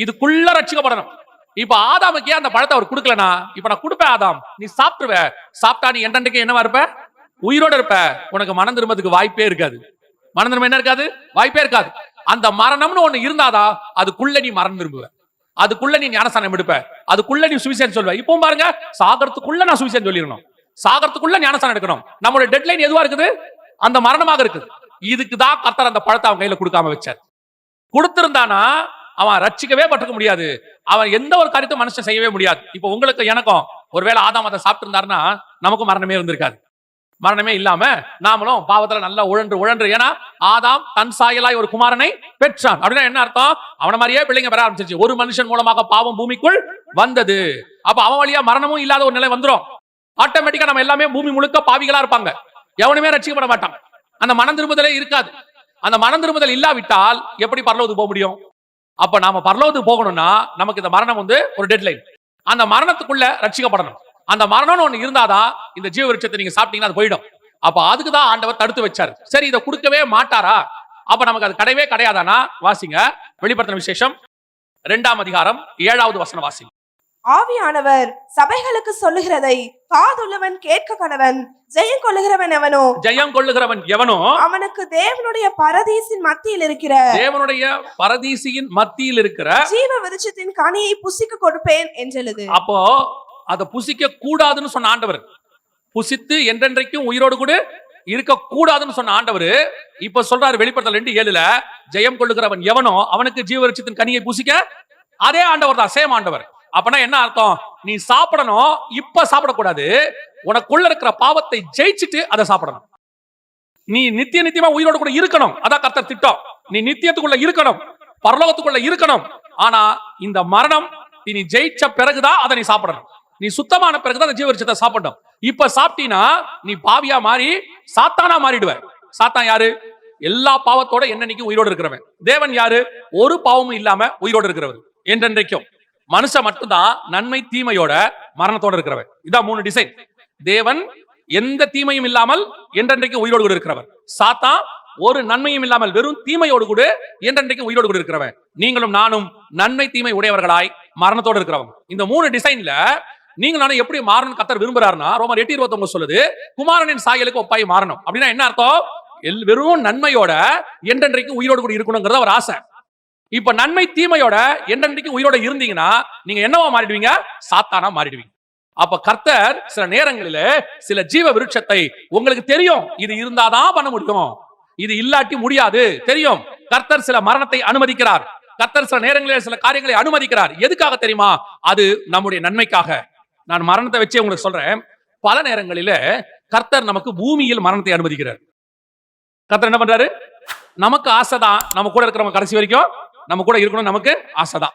இதுக்குள்ள ரட்சிக்கப்படணும். இப்ப ஆதாமுக்கு அந்த பழத்தை அவர் கொடுக்கலனா, இப்ப நான் கொடுப்பேன் ஆதாம், நீ சாப்பிட்டுருவ. சாப்பிட்டா நீ என்றைக்கு என்னவா இருப்ப? உயிரோட இருப்ப. உனக்கு மனம் திரும்பதுக்கு வாய்ப்பே இருக்காது. மனம் திரும்ப என்ன இருக்காது? வாய்ப்பே இருக்காது. அந்த மரணம்னு ஒண்ணு இருந்தாதா அதுக்குள்ள நீ மரணம் திரும்புவ, அதுக்குள்ள நீ ஞானஸ்தானம் எடுப்ப, அதுக்குள்ள நீ சுவிசேஷம் சொல்வ. இப்போ பாருங்க, சாகரத்துக்குள்ள நான் சுவிசேஷம் சொல்லிடணும், சாகரத்துக்குள்ள ஞானஸ்தானம் எடுக்கணும். நம்மளோட டெட்லைன் எதுவா இருக்குது? அந்த மரணமாக இருக்குது. இதுக்குதான் கர்த்தர் அந்த பழத்தை அவன் கையில கொடுக்காம வச்சார். கொடுத்திருந்தானா அவன் ரட்சிக்கவே பட்டுக்க முடியாது, அவன் எந்த ஒரு காரியத்தையும் மனுஷன் செய்யவே முடியாது. இப்போ உங்களுக்கு எனக்கும் ஒருவேளை ஆதாம் அதை சாப்பிட்டு இருந்தாருன்னா நமக்கும் மரணமே இருந்திருக்காது. மரணமே இல்லாம நாமளும் பாவத்துல நல்லா உழன்று. ஏன்னா ஆதாம் தன் சாயலாய் ஒரு குமாரனை பெற்றான். அப்படின்னா என்ன அர்த்தம்? அவன மாதிரியே பிள்ளைங்க பெற ஆரம்பிச்சிருச்சு. ஒரு மனுஷன் மூலமாக பாவம் பூமிக்குள் வந்தது. அப்ப அவன் வழியா மரணமும் இல்லாத ஒரு நிலை வந்துரும். ஆட்டோமேட்டிக்கா நம்ம எல்லாமே பூமி முழுக்க பாவிகளா இருப்பாங்க, எவனுமே ரட்சிக்கப்பட மாட்டான். அந்த மனம் திரும்புதலே இருக்காது. அந்த மனம் திரும்புதல் இல்லாவிட்டால் எப்படி பரலோகத்துக்கு போக முடியும்? அப்ப நாம பரலோகத்துக்கு போகணும்னா நமக்கு இந்த மரணம் ஒரு டெட்லைன். அந்த மரணத்துக்குள்ள ரட்சிக்கப்படணும். அந்த மரணம்னு ஒண்ணு இருந்தாதான் இந்த ஜீவ விருட்சத்தை நீங்க சாப்பிட்டீங்கன்னா அது போயிடும். அப்ப அதுக்குதான் ஆண்டவர் தடுத்து வச்சாரு. சரி, இதை கொடுக்கவே மாட்டாரா? அப்ப நமக்கு அது கிடையவே கிடையாதானா? வாசிங்க வெளிப்படுத்தின விசேஷம் 2ஆம் அதிகாரம் 7வது வசனம் வாசிங்க. ஆவியானவர் சபைகளுக்கு சொல்லுகிறதை காதுள்ளவன் கேட்க கடவன். ஜெயம் கொள்ளுகிறவன் எவனோ, ஜெயம் கொள்ளுகிறவன் எவனோ அவனுக்கு தேவனுடைய பரதீசின் மத்தியில் இருக்கிற, தேவனுடைய பரதீசியின் மத்தியில் இருக்கிற ஜீவ விருட்சத்தின் கனியை புசிக்க கொடுப்பேன் என்றெழுது. அப்போ அதை புசிக்க கூடாதுன்னு சொன்ன ஆண்டவர், புசித்து என்றென்றைக்கும் உயிரோடு கூட இருக்க கூடாதுன்னு சொன்ன ஆண்டவர் இப்ப சொல்றாரு வெளிப்படுத்தல் 2:7 ஜெயம் கொள்ளுகிறவன் எவனோ அவனுக்கு ஜீவ விருட்சத்தின் கனியை புசிக்க. அதே ஆண்டவர் தான், சேம் ஆண்டவர். அப்பனா என்ன அர்த்தம்? நீ சாப்பிடணும், இப்ப சாப்பிடக்கூடாது. உனக்குள்ள இருக்கிற பாவத்தை ஜெயிச்சுட்டு அதை சாப்பிடணும். நீ நித்தியமா உயிரோடு கூட இருக்கணும். அதான் கர்த்தர் திட்டம். நீ நித்தியத்துக்குள்ள இருக்கணும், பரலோகத்துக்குள்ள இருக்கணும். ஆனா இந்த மரணம் நீ ஜெயிச்ச பிறகுதான் அதை நீ சாப்பிடணும். நீ சுத்தமான பிறகுதான் அந்த ஜீவ விருட்சத்தை சாப்பிடணும். இப்ப சாப்பிட்டீனா நீ பாவியா மாறி சாத்தானா மாறிடுவ. சாத்தான் யாரு? எல்லா பாவத்தோட என்னன்னைக்கு உயிரோடு இருக்கிறவன். தேவன் யாரு? ஒரு பாவமும் இல்லாம உயிரோடு இருக்கிறவர் என்றென்றைக்கும். மனுஷன் மட்டும்தான் நன்மை தீமையோட மரணத்தோட இருக்கிறவர். இதான் 3 டிசைன். தேவன் எந்த தீமையும் இல்லாமல் என்றென்றைக்கு உயிரோடு கூட இருக்கிறவர். சாத்தான் ஒரு நன்மையும் இல்லாமல் வெறும் தீமையோடு கூட என்றென்றைக்கு உயிரோடு கூட இருக்கிறவன். நீங்களும் நானும் நன்மை தீமை உடையவர்களாய் மரணத்தோடு இருக்கிறவங்க. இந்த 3 டிசைன்ல நீங்க நானும் எப்படி மாறணும் கர்த்தர் விரும்புறாருன்னா, ரோமர் 8:29 சொல்லுது, குமாரனின் சாயலுக்கு ஒப்பாய் மாறணும். அப்படின்னா என்ன அர்த்தம்? வெறும் நன்மையோட என்றென்றைக்கு உயிரோடு கூட இருக்கணுங்கிறத ஒரு ஆசை. இப்ப நன்மை தீமையோட என்னன்னைக்கு உயிரோட இருந்தீங்கன்னா நீங்க என்னவா மாறிடுவீங்க? சாத்தானா மாறிடுவீங்க. அப்ப கர்த்தர் சில நேரங்களில சில ஜீவ விருட்சத்தை உங்களுக்கு தெரியும், இது இருந்தாதான் பண்ண முடியும், இது இல்லாட்டி முடியாது தெரியும். கர்த்தர் சில மரணத்தை அனுமதிக்கிறார். கர்த்தர் சில நேரங்களில் சில காரியங்களை அனுமதிக்கிறார். எதுக்காக தெரியுமா? அது நம்முடைய நன்மைக்காக. நான் மரணத்தை வச்சே உங்களுக்கு சொல்றேன். பல நேரங்களில கர்த்தர் நமக்கு பூமியில் மரணத்தை அனுமதிக்கிறார். கர்த்தர் என்ன பண்றாரு? நமக்கு ஆசைதான், நம்ம கூட இருக்கிறவங்க கடைசி வரைக்கும் நம்ம கூட இருக்கணும், நமக்கு ஆசைதான்.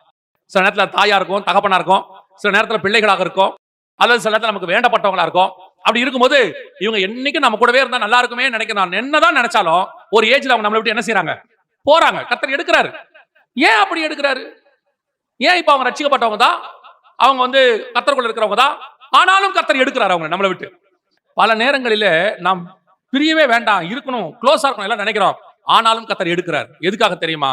சில நேரத்துல தாயா இருக்கும், தகப்பனா இருக்கும், சில நேரத்துல பிள்ளைகளாக இருக்கும், அல்லது சில நேரத்துல நமக்கு வேண்டப்பட்டவங்களா இருக்கும். அப்படி இருக்கும்போது இவங்க என்னைக்கு நம்ம கூடவே இருந்தா நல்லா இருக்குமே நினைக்கிறோம். என்னதான் நினைச்சாலும் ஒரு ஏஜ்ல அவங்க நம்மளை விட்டு என்ன செய்யறாங்க? போறாங்க. கர்த்தர் எடுக்கிறாரு. ஏன் அப்படி எடுக்கிறாரு? ஏன் இப்ப அவங்க ரட்சிக்கப்பட்டவங்க தான், அவங்க கர்த்தருக்குள்ள இருக்கிறவங்க தான், ஆனாலும் கர்த்தர் எடுக்கிறாரு அவங்க நம்மளை விட்டு. பல நேரங்களில நாம் பிரியவே வேண்டாம், இருக்கணும், க்ளோஸா இருக்கணும் எல்லாம் நினைக்கிறோம். ஆனாலும் கர்த்தர் எடுக்கிறார். எதுக்காக தெரியுமா?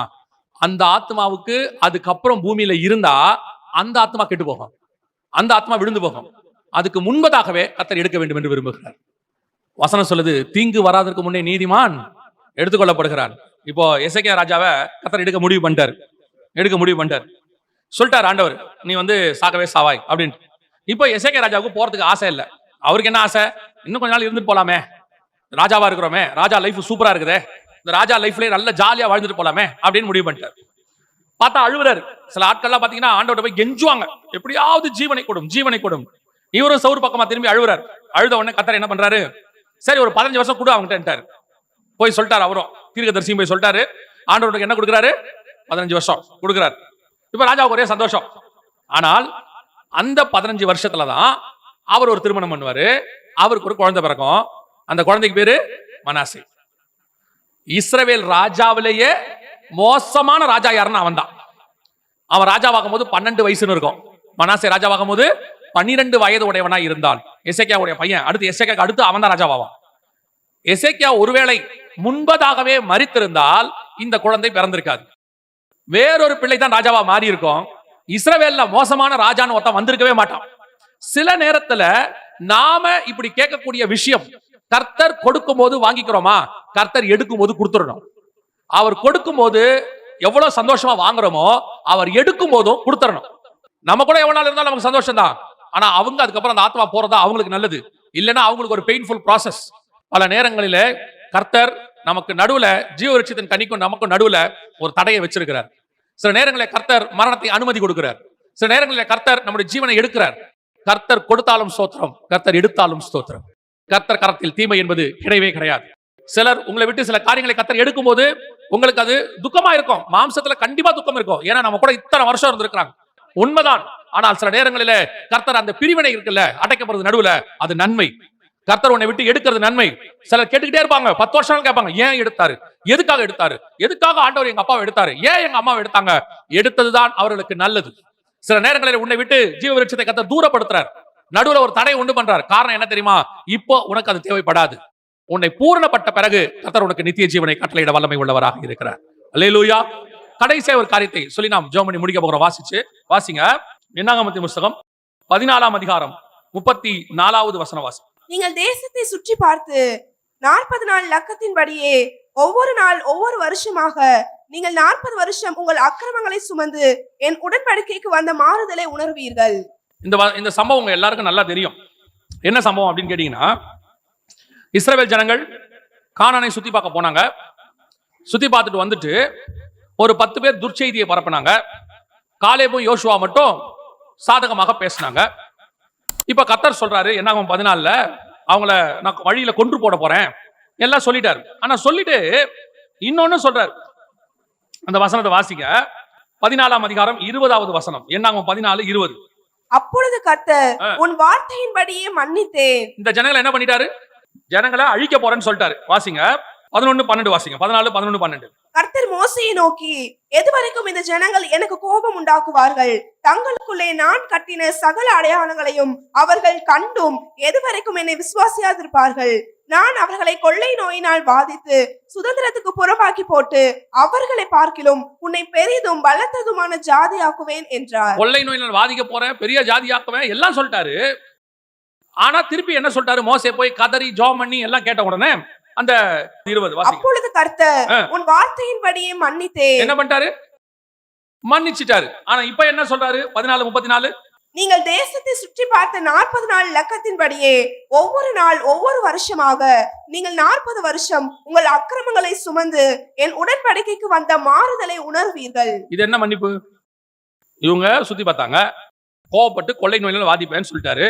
அந்த ஆத்மாவுக்கு அதுக்கப்புறம் பூமியில இருந்தா அந்த ஆத்மா கெட்டு போகும், அந்த ஆத்மா விழுந்து போகும். அதுக்கு முன்பதாகவே கர்த்தர் எடுக்க வேண்டும் என்று விரும்புகிறார். வசனம் சொல்லுது, தீங்கு வராதற்கு முன்னே நீதிமான் எடுத்துக்கொள்ளப்படுகிறான். இப்போ எசேக்கியா ராஜாவை கர்த்தர் எடுக்க முடிவு பண்ணிட்டார். சொல்லிட்டார் ஆண்டவர், நீ சாகவே சாவாய் அப்படின்னு. இப்போ எசேக்கியா ராஜாவுக்கு போறதுக்கு ஆசை இல்லை. அவருக்கு என்ன ஆசை? இன்னும் கொஞ்ச நாள் இருந்துட்டு போலாமே, ராஜாவா இருக்கிறோமே, ராஜா லைஃப் சூப்பரா இருக்குதே, இந்த ராஜா லைஃப்ல நல்ல ஜாலியா வாழ்ந்துட்டு போலாமே அப்படின்னு முடிவு பண்ணிட்டார். பார்த்தா அழுவுறாரு. சில ஆட்கள்லாம் பாத்தீங்கன்னா ஆண்டவர்ட்ட போய் கெஞ்சுவாங்க, எப்படியாவது ஜீவனை கொடும். இவரும் சவுறு பக்கமா திரும்பி அழுவுறாரு. அழுத உடனே கர்த்தர் என்ன பண்றாரு? சரி ஒரு 15 வருஷம் கூட அவங்ககிட்ட போய் சொல்லிட்டாரு. அவரும் தீர்க்கதரிசியும் போய் சொல்லிட்டாரு. ஆண்டவருக்கு என்ன கொடுக்குறாரு? 15 வருஷம் கொடுக்குறாரு. இப்ப ராஜாவுக்கு ஒரே சந்தோஷம். ஆனால் அந்த 15 வருஷத்துலதான் அவர் ஒரு திருமணம் பண்ணுவாரு. அவருக்கு ஒரு குழந்தை பிறக்கும். அந்த குழந்தைக்கு பேரு மனாசே. இஸ்ரவேல் ராஜாவிலேயே மோசமான ராஜா யாருன்னா அவன் தான். அவன் ராஜாவாகும் போது 12 வயசுன்னு இருக்கும். மனாசே ராஜாவாகும் போது 12 வயது உடையவனா இருந்தான். எசேக்கியாவுடைய பையன். அடுத்து அவன் தான் ராஜாவாவான். எசேக்கியா ஒருவேளை முன்பதாகவே மரித்திருந்தால் இந்த குழந்தை பிறந்திருக்காது. வேறொரு பிள்ளை தான் ராஜாவா மாறி இருக்கும். இஸ்ரவேல்ல மோசமான ராஜான்னு ஒருத்தன் வந்திருக்கவே மாட்டான். சில நேரத்துல நாம இப்படி கேட்கக்கூடிய விஷயம், கர்த்தர் கொடுக்கும் போது வாங்கிக்கிறோமா? கர்த்தர் எடுக்கும் போது கொடுத்துடணும். அவர் கொடுக்கும் போது எவ்வளவு சந்தோஷமா வாங்குறோமோ அவர் எடுக்கும் போதும் கொடுத்துடணும். நம்ம கூட எவ்வளவு நாள் இருந்தாலும் நமக்கு சந்தோஷம் தான். ஆனா அவங்க அதுக்கப்புறம் அந்த ஆத்மா போறதா அவங்களுக்கு நல்லது, இல்லைன்னா அவங்களுக்கு ஒரு பெயின்ஃபுல் ப்ராசஸ். பல நேரங்களில கர்த்தர் நமக்கு நடுவுல ஜீவ விருட்சத்தின் கனிக்கும் நமக்கும் நடுவுல ஒரு தடையை வச்சிருக்கிறார். சில நேரங்களில் கர்த்தர் மரணத்தை அனுமதி கொடுக்கிறார். சில நேரங்களில் கர்த்தர் நம்முடைய ஜீவனை எடுக்கிறார். கர்த்தர் கொடுத்தாலும் ஸ்தோத்திரம், கர்த்தர் எடுத்தாலும் ஸ்தோத்திரம். கர்த்தர் கரத்தில் தீமை என்பது கிடையவே கிடையாது. சிலர் உங்களை விட்டு சில காரியங்களை கர்த்தர் எடுக்கும் போது உங்களுக்கு அது துக்கமா இருக்கும். மாம்சத்துல கண்டிப்பா துக்கம் இருக்கும். ஏன்னா நம்ம கூட இத்தனை வருஷம் இருந்திருக்காங்க, உண்மைதான். ஆனால் சில நேரங்களில கர்த்தர் அந்த பிரிவினை இருக்குல்ல, அடைக்கப்படுறது நடுவுல, அது நன்மை. கர்த்தர் உன்னை விட்டு எடுக்கிறது நன்மை. சிலர் கேட்டுக்கிட்டே இருப்பாங்க, 10 வருஷம் கேட்பாங்க, ஏன் எடுத்தாரு, எதுக்காக எடுத்தாரு, எதுக்காக ஆண்டவர் எங்க அப்பாவை எடுத்தாரு, ஏன் எங்க அம்மாவை எடுத்தாங்க? எடுத்ததுதான் அவர்களுக்கு நல்லது. சில நேரங்களில் உன்னை விட்டு ஜீவ விருட்சத்தை கர்த்தர் தூரப்படுத்துறார், நடுவுல ஒரு தடை உண்டு பண்றார். காரணம் என்ன தெரியுமா? இப்போ உனக்கு அது தேவைப்படாது. உன்னை பூரணப்பட்ட பிறகு கர்த்தர் உனக்கு நித்திய ஜீவனை கட்டளையிட வல்லமை உள்ளவராக இருக்கிறார். அல்லேலூயா. கடைசியா ஒரு காரியத்தை சொல்லி நாம் ஜெபம் பண்ணி முடிக்க போகிறோம். வாசிங்க என்னாகமத்தின் புத்தகம் 14ஆம் அதிகாரம் 34வது வசனம் வாசி. நீங்கள் தேசத்தை சுற்றி பார்த்து 40 நாள் லக்கத்தின்படியே ஒவ்வொரு நாள் ஒவ்வொரு வருஷமாக நீங்கள் 40 வருஷம் உங்கள் அக்கிரமங்களை சுமந்து என் உடன்படிக்கைக்கு வந்த மாறுதலை உணர்வீர்கள். இந்த சம்பவம் உங்க எல்லாருக்கும் நல்லா தெரியும். என்ன சம்பவம் அப்படின்னு கேட்டீங்கன்னா, இஸ்ரவேல் ஜனங்கள் கானானை சுத்தி பார்க்க போனாங்க. சுத்தி பார்த்துட்டு வந்துட்டு ஒரு 10 பேர் துர்ச்செய்தியை பரப்பினாங்க. காலேபும் யோசுவா மட்டும் சாதகமாக பேசினாங்க. இப்ப கர்த்தர் சொல்றாரு என்னாகும் 14ல, அவங்கள நான் வழியில கொன்று போட போறேன் எல்லாம் சொல்லிட்டாரு. ஆனா சொல்லிட்டு இன்னொன்னு சொல்றாரு. அந்த வசனத்தை வாசிங்க. 14ஆம் அதிகாரம் 20வது வசனம். என்னாகும் 14:20. அப்பொழுது கர்த்தர் உன் வார்த்தையின்படியே மன்னித்தேன். இந்த ஜனங்களை என்ன பண்ணிட்டாரு? ஜனங்களை அழிக்க போறேன்னு சொல்லிட்டாரு. வாசிங்க 11:12 வாசிங்க. 14:11-12. கர்த்தர் மோசேயை நோக்கி, எதுவரைக்கும் இந்த ஜனங்கள் எனக்கு கோபம் உண்டாக்குவார்கள்? தங்களுக்குள்ளே நான் கட்டின சகல அடையாளங்களையும் அவர்கள் கண்டும் எதுவரைக்கும் என்னை விசுவாசியாதிருப்பார்கள்? நான் அவர்களை கொள்ளை நோயினால் பாதித்து சுதந்திரத்துக்கு புறம்பாக்கி போட்டு அவர்களை பார்க்கிலும் உன்னை பெரிதும் பலத்ததுமான ஜாதியாக்குவேன் என்றார். கொள்ளை நோயினால் பாதிக்க போறேன், பெரிய ஜாதியாக்குவேன் எல்லாம் சொல்லிட்டாரு. ஆனா திருப்பி என்ன சொல்லிட்டாரு? மோசே போய் கதறி ஜெபம் பண்ணி எல்லாம் கேட்ட உடனே அந்த 20 வாசிங்க. அப்பொழுது கர்த்தர் உன் வார்த்தையின்படியே மன்னித்தேன். என்ன பண்ணிட்டாரு? மன்னிச்சிட்டாரு. ஆனா இப்ப என்ன சொல்றாரு 14:34? நீங்கள் தேசத்தை சுற்றி பார்த்த 40 நாள் இலக்கத்தின்படியே ஒவ்வொரு நாள் ஒவ்வொரு வருஷமாக நீங்கள் 40 வருஷம் உங்கள் அக்கிரமங்களை சுமந்து என் உடன்படிக்கைக்கு வந்த மாறுதலை உணர்வீர்கள். இது என்ன மன்னிப்பு? இவங்க சுத்தி பார்த்தாங்க, கோவப்பட்டு கொள்ளை நோயில வாதிப்பேன்னு சொல்லிட்டாரு.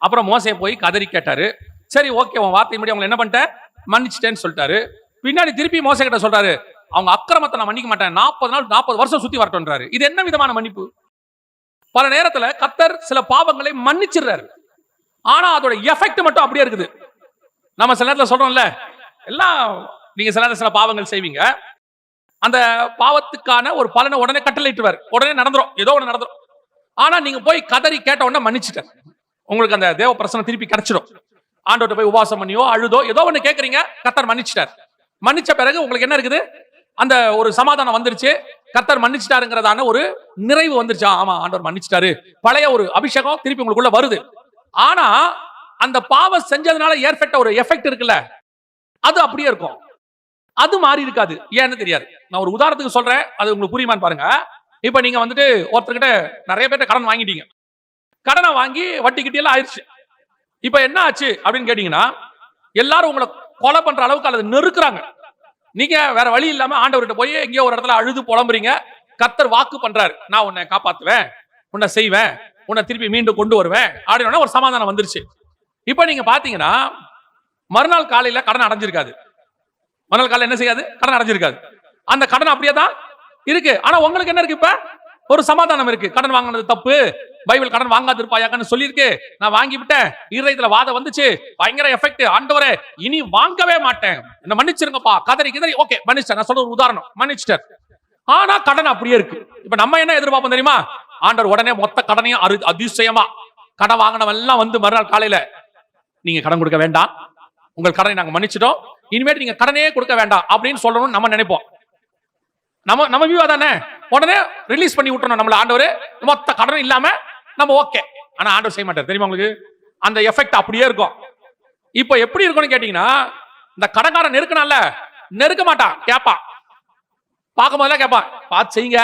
அப்புறம் மோசையை போய் கதறி கேட்டாரு. சரி ஓகே, உன் வார்த்தை படி அவங்க என்ன பண்ணிட்டேன், மன்னிச்சிட்டேன்னு சொல்லிட்டாரு. பின்னாடி திருப்பி மோசை கிட்ட சொல்றாரு, அவங்க அக்கிரமத்தை நான் மன்னிக்க மாட்டேன், 40 நாள் 40 வருஷம் சுத்தி வரட்டும்ன்றாரு. இது என்ன விதமான மன்னிப்பு? பல நேரத்துல கர்த்தர் சில பாவங்களை மன்னிச்சிடுறாரு, ஆனா அதோட எஃபெக்ட் மட்டும் அப்படியே இருக்குது. நம்ம சில நேரத்துல சொல்றோம்ல, எல்லாம் நீங்க சில நேரத்துல சில பாவங்கள் செய்வீங்க, அந்த பாவத்துக்கான ஒரு பலனை உடனே கட்டளையிட்டுவார், உடனே நடந்துரும், ஏதோ ஒன்று நடந்துரும். ஆனா நீங்க போய் கதறி கேட்ட உடனே மன்னிச்சிட்டார், உங்களுக்கு அந்த தேவ பிரசனம் திருப்பி கிடைச்சிடும். ஆண்டவர்கிட்ட போய் உபாசம் பண்ணியோ அழுதோ ஏதோ ஒண்ணு கேட்கறீங்க, கர்த்தர் மன்னிச்சிட்டார். மன்னிச்ச பிறகு உங்களுக்கு என்ன இருக்குது? அந்த ஒரு சமாதானம் வந்துருச்சு, கர்த்தர் மன்னிச்சிட்டாருங்கிறதான ஒரு நிறைவு வந்துருச்சா, ஆமா ஆண்டவர் மன்னிச்சிட்டாரு, பழைய ஒரு அபிஷேகம் திருப்பி உங்களுக்குள்ள வருது. ஆனா அந்த பாவம் செஞ்சதுனால ஏற்பட்ட ஒரு எஃபெக்ட் இருக்குல்ல, அது அப்படியே இருக்கும், அது மாறி இருக்காது. ஏன்னு தெரியாது. நான் ஒரு உதாரணத்துக்கு சொல்றேன், அது உங்களுக்கு புரியுமான்னு பாருங்க. இப்ப நீங்க வந்துட்டு ஒருத்தர்கிட்ட நிறைய பேர்ட்ட கடன் வாங்கிட்டீங்க, கடனை வாங்கி வட்டி கிட்டி எல்லாம் ஆயிடுச்சு. இப்ப என்ன ஆச்சு அப்படின்னு கேட்டீங்கன்னா, எல்லாரும் உங்களை கொலை பண்ற அளவுக்கு அல்லது நெருக்குறாங்க. நீங்க வேற வழி இல்லாம ஆண்டவர்கிட்ட போய் எங்கேயோ ஒரு இடத்துல அழுது புலம்புறீங்க. கர்த்தர் வாக்கு பண்றாரு, நான் உன்னை காப்பாத்துவேன், உன்னை செய்வேன், உன்னை திருப்பி மீண்டும் கொண்டு வருவேன் அப்படின்னு ஒரு சமாதானம் வந்துருச்சு. இப்ப நீங்க பாத்தீங்கன்னா மறுநாள் காலையில கடன் அடைஞ்சிருக்காது. மறுநாள் காலையில என்ன செய்யாது? கடன் அடைஞ்சிருக்காது. அந்த கடன் அப்படியே தான் இருக்கு. ஆனா உங்களுக்கு என்ன இருக்கு? இப்ப ஒரு சமாதானம் இருக்கு. கடன் வாங்கினது தப்பு, பைபிள் கடன் வாங்காது இருப்பாயான்னு சொல்லியிருக்கு, நான் வாங்கி விட்டேன், இருதயத்துல வாதம் வந்துச்சு, பயங்கர எஃபெக்ட், ஆண்டவரே இனி வாங்கவே மாட்டேன், என்ன மன்னிச்சிருங்கப்பா, கதறி கிதறி ஓகே மன்னிச்சிட்டேன். நான் சொல்ற ஒரு உதாரணம், மன்னிச்சிட்டார். ஆனா கடன் அப்படியே இருக்கு. இப்ப நம்ம என்ன எதிர்பார்ப்போம் தெரியுமா? ஆண்டவர் உடனே மொத்த கடனையும் அதிசயமா கடன் வாங்கினவன் எல்லாம் வந்து மறுநாள் காலையில நீங்க கடன் கொடுக்க வேண்டாம், உங்கள் கடனை நாங்க மன்னிச்சிட்டோம், இனிமேல் நீங்க கடனே கொடுக்க வேண்டாம் அப்படின்னு சொல்லணும்னு நம்ம நினைப்போம். நம்ம வியூ தானே, உடனே ரிலீஸ் பண்ணி விட்டுறணும் நம்மள ஆண்டவர், மொத்த கடன் இல்லாம நம்ம ஓகே. ஆனா ஆண்டவர் செய்ய மாட்டார் தெரியுமா உங்களுக்கு? அந்த எஃபெக்ட் அப்படியே இருக்கும். இப்ப எப்படி இருக்கும்னு கேட்டீங்கன்னா, இந்த கடன்காரன் நெருக்கனால நெருக்க மாட்டான், கேட்பான், பார்க்கும் போதெல்லாம் கேட்பான், பார்த்து செய்யுங்க,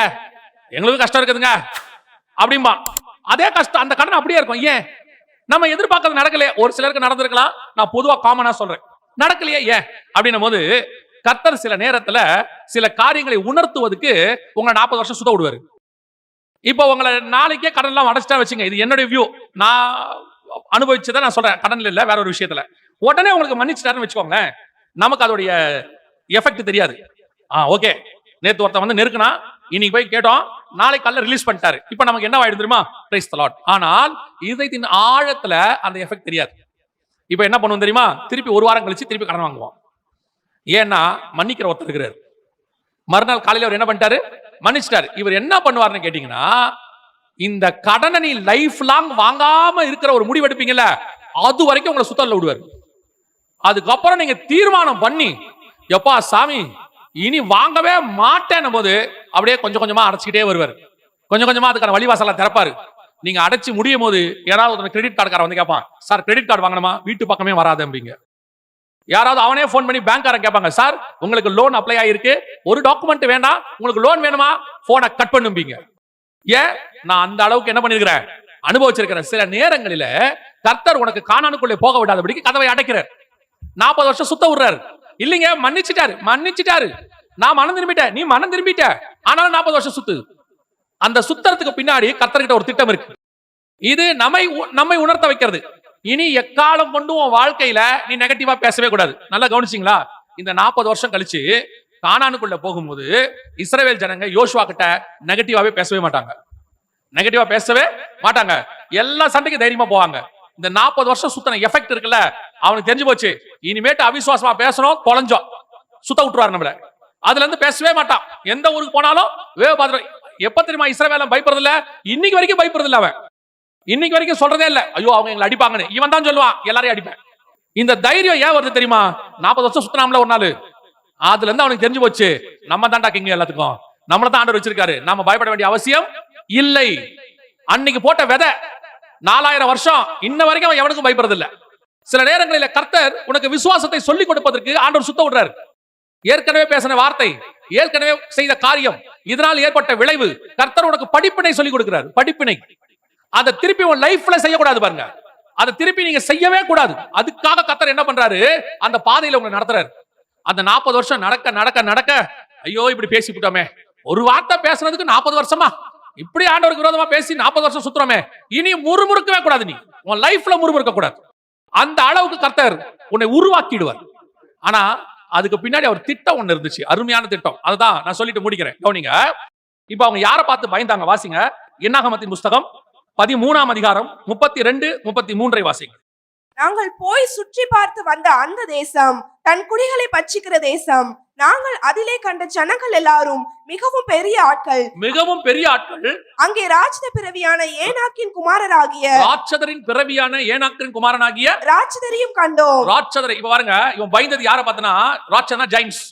எங்களுக்கு கஷ்டம் இருக்குதுங்க அப்படிம்பா. அதே கஷ்டம் அந்த கடன் அப்படியே இருக்கும். ஏன்? நம்ம எதிர்பார்க்கறது நடக்கலையே. ஒரு சிலருக்கு நடந்திருக்கலாம், நான் பொதுவா காமனா சொல்றேன், நடக்கலையே. ஏன் அப்படின்னும் போது கர்த்தர் சில நேரத்துல சில காரியங்களை உணர்த்துவதற்கு உங்களை 40 வருஷம் சுத்த விடுவாரு. இப்ப உங்களை நாளைக்கே கடன் எல்லாம் அடைச்சிட்டா வச்சுங்க, இது என்னுடைய வியூ, நான் அனுபவிச்சதை நான் சொல்றேன், கடன்ல இல்ல வேற ஒரு விஷயத்துல. உடனே உங்களுக்கு மன்னிச்சிட்டாருன்னு வச்சுக்கோங்களேன், நமக்கு அதோடைய எஃபெக்ட் தெரியாது. ஓகே, நேத்து ஒருத்தன் வந்து நெருக்குனா, இன்னைக்கு போய் கேட்டோம், நாளைக்கு காலைல ரிலீஸ் பண்ணிட்டாரு, இப்ப நமக்கு என்ன ஆயிடும் தெரியுமா? Praise the Lord. ஆனால் இதயத்தின் ஆழத்துல அந்த எஃபெக்ட் தெரியாது. இப்ப என்ன பண்ணுவோம் தெரியுமா? திருப்பி ஒரு வாரம் கழிச்சு திருப்பி கடன் வாங்குவோம். ஏன்னா மன்னிக்கிற ஒருத்தர் இருக்கிறார். மறுநாள் காலையில அவர் என்ன பண்ணிட்டாரு? மன்னிச்சிட்டாரு. இவர் என்ன பண்ணுவார்னு கேட்டீங்கன்னா, இந்த கடனை நீ லைஃப் லாங் வாங்காம இருக்கிற ஒரு முடிவு எடுப்பீங்கல்ல, அது வரைக்கும் உங்களை சுத்தல்ல விடுவார். அதுக்கப்புறம் நீங்க தீர்மானம் பண்ணி, எப்பா சாமி இனி வாங்கவே மாட்டேன் போது அப்படியே கொஞ்சம் கொஞ்சமா அடைச்சிக்கிட்டே வருவார். கொஞ்சம் கொஞ்சமா அதுக்கான வழிவாசலாம் திறப்பாரு. நீங்க அடைச்சு முடியும் போது யாராவது கிரெடிட் கார்டுக்காரன் வந்து கேட்பான், சார் கிரெடிட் கார்டு வாங்கணுமா? வீட்டு பக்கமே வராது அப்படிங்க. யாராவது அவனே போன் பண்ணி பேங்க்காரன் கேட்பாங்க, சார் உங்களுக்கு லோன் அப்ளை ஆயிருக்கு, ஒரு டாக்குமெண்ட் வேண்டாம், உங்களுக்கு லோன் வேணுமா? போனை கட் பண்ணும்பீங்க. ஏன்? நான் அந்த அளவுக்கு என்ன பண்ணிருக்கிறேன், அனுபவிச்சிருக்கிறேன். சில நேரங்களில கர்த்தர் உனக்கு கானானுக்குள்ளே போக விடாதபடிக்கு கதவை அடைக்கிறார். 40 வருஷம் சுத்த விடுறாரு. இல்லைங்க, மன்னிச்சிட்டாரு, நான் மனம் திரும்பிட்டேன், நீ மனம் திரும்பிட்ட, ஆனாலும் 40 வருஷம் சுத்து. அந்த சுத்தறதுக்கு பின்னாடி கர்த்தர்கிட்ட ஒரு திட்டம் இருக்கு. இது நம்மை உணர்த்த வைக்கிறது. இனி எக்காலம் கொண்டு உன் வாழ்க்கையில நீ நெகட்டிவா பேசவே கூடாது. நல்லா கவனிச்சிங்களா? இந்த 40 வருஷம் கழிச்சு கானானுக்குள்ள போகும்போது இஸ்ரவேல் ஜனங்க யோசுவா கிட்ட நெகட்டிவாவே பேசவே மாட்டாங்க. எல்லா சண்டைக்கு தைரியமா போவாங்க. இந்த 40 வருஷம் சுத்தன எஃபெக்ட் இருக்குல்ல, அவனுக்கு தெரிஞ்சு போச்சு, இனிமேட்டு அவிசுவாசமா பேசணும், தொலைஞ்சோம், சுத்த விட்டுருவாரு நம்மள. அதுல இருந்து பேசவே மாட்டான். எந்த ஊருக்கு போனாலும் எப்ப தெரியுமா இஸ்ரவேலன் பயப்படுறது இல்ல, இன்னைக்கு வரைக்கும் பயப்படுறது இல்ல. அவன் இன்னைக்கு வரைக்கும் சொல்றதே இல்ல, ஐயோ அவங்க எங்களை அடிப்பாங்கன்னு. இவன் தான் சொல்லுவான், எல்லாரையும் அடிப்பேன். இந்த தைரியம் ஏன் வருது தெரியுமா? 40 வருஷம் சுத்தினாம்ல ஒரு நாள், அதுல இருந்து அவனுக்கு தெரிஞ்சு போச்சு, நம்ம தான்டா கிங்க, எல்லாத்துக்கும் நம்மள தான் ஆண்டவர் வச்சிருக்காரு, நாம பயப்பட வேண்டிய அவசியம் இல்லை. அன்னைக்கு போட்ட விதை 4000 வருஷம் இன்ன வரைக்கும் அவன் எவனுக்கும் பயப்படுறது இல்ல. சில நேரங்களில் கர்த்தர் உனக்கு விசுவாசத்தை சொல்லிக் கொடுப்பதற்கு ஆண்டவர் சுத்த விடுறாரு. ஏற்கனவே பேசின வார்த்தை ஏற்கனவே செய்த காரியம், இதனால் ஏற்பட்ட விளைவு. கர்த்தர் உனக்கு படிப்பினை சொல்லிக் கொடுக்கிறார். படிப்பினை அதை திருப்பி உன் லைஃப்ல செய்யக்கூடாது பாருங்க. அதை திருப்பி நீங்க செய்யவே கூடாது. அதுக்காக கர்த்தர் என்ன பண்றாரு, அந்த பாதையில உங்களை நடத்துறாரு. அந்த 40 வருஷம் நடக்க நடக்க நடக்க, ஐயோ இப்படி பேசிவிட்டோமே, ஒரு வார்த்தை பேசுறதுக்கு 40 வருஷமா இப்படி ஆண்டவருக்கு விரோதமா பேசி 40 வருஷம் சுத்துறோமே, இனி முறுமுறுக்கவே கூடாது. நீ உன் லைஃப்ல முறுமுறுக்க கூடாது. அந்த அளவுக்கு கர்த்தர் உன்னை உருவாக்கிடுவார். ஆனா அதுக்கு பின்னாடி அவர் திட்டம் ஒண்ணு இருந்துச்சு, அருமையான திட்டம். அதுதான் நான் சொல்லிட்டு முடிக்கிறேன். கவனிங்க. இப்ப அவங்க யாரை பார்த்து பயந்தாங்க வாசிங்க. என்னாகமத்தின் புஸ்தகம் 13ஆம் அதிகாரம் 32, 33 வாசிங்க. நாங்கள் போய் சுற்றி பார்த்து வந்த அந்த தேசம் தன் குடிகளை பட்சிக்கிற தேசம். நாங்கள் அதிலே கண்ட ஜனங்கள் எல்லாரும் மிகவும் பெரிய ஆட்கள். மிகவும் பெரிய ஆட்கள். அங்கே ராட்சத பிறவியான ஏனாக்கின் குமாரராகிய ராட்சதரின் பிறவியான ஏனாக்கின் குமாரனாகிய ராட்சதரையும் கண்டோம். ராட்சதரை இப்ப பாருங்க, இவன் பயந்தது யாரை பார்த்தனா, ராட்சதனா ஜெயின்ட்ஸ்.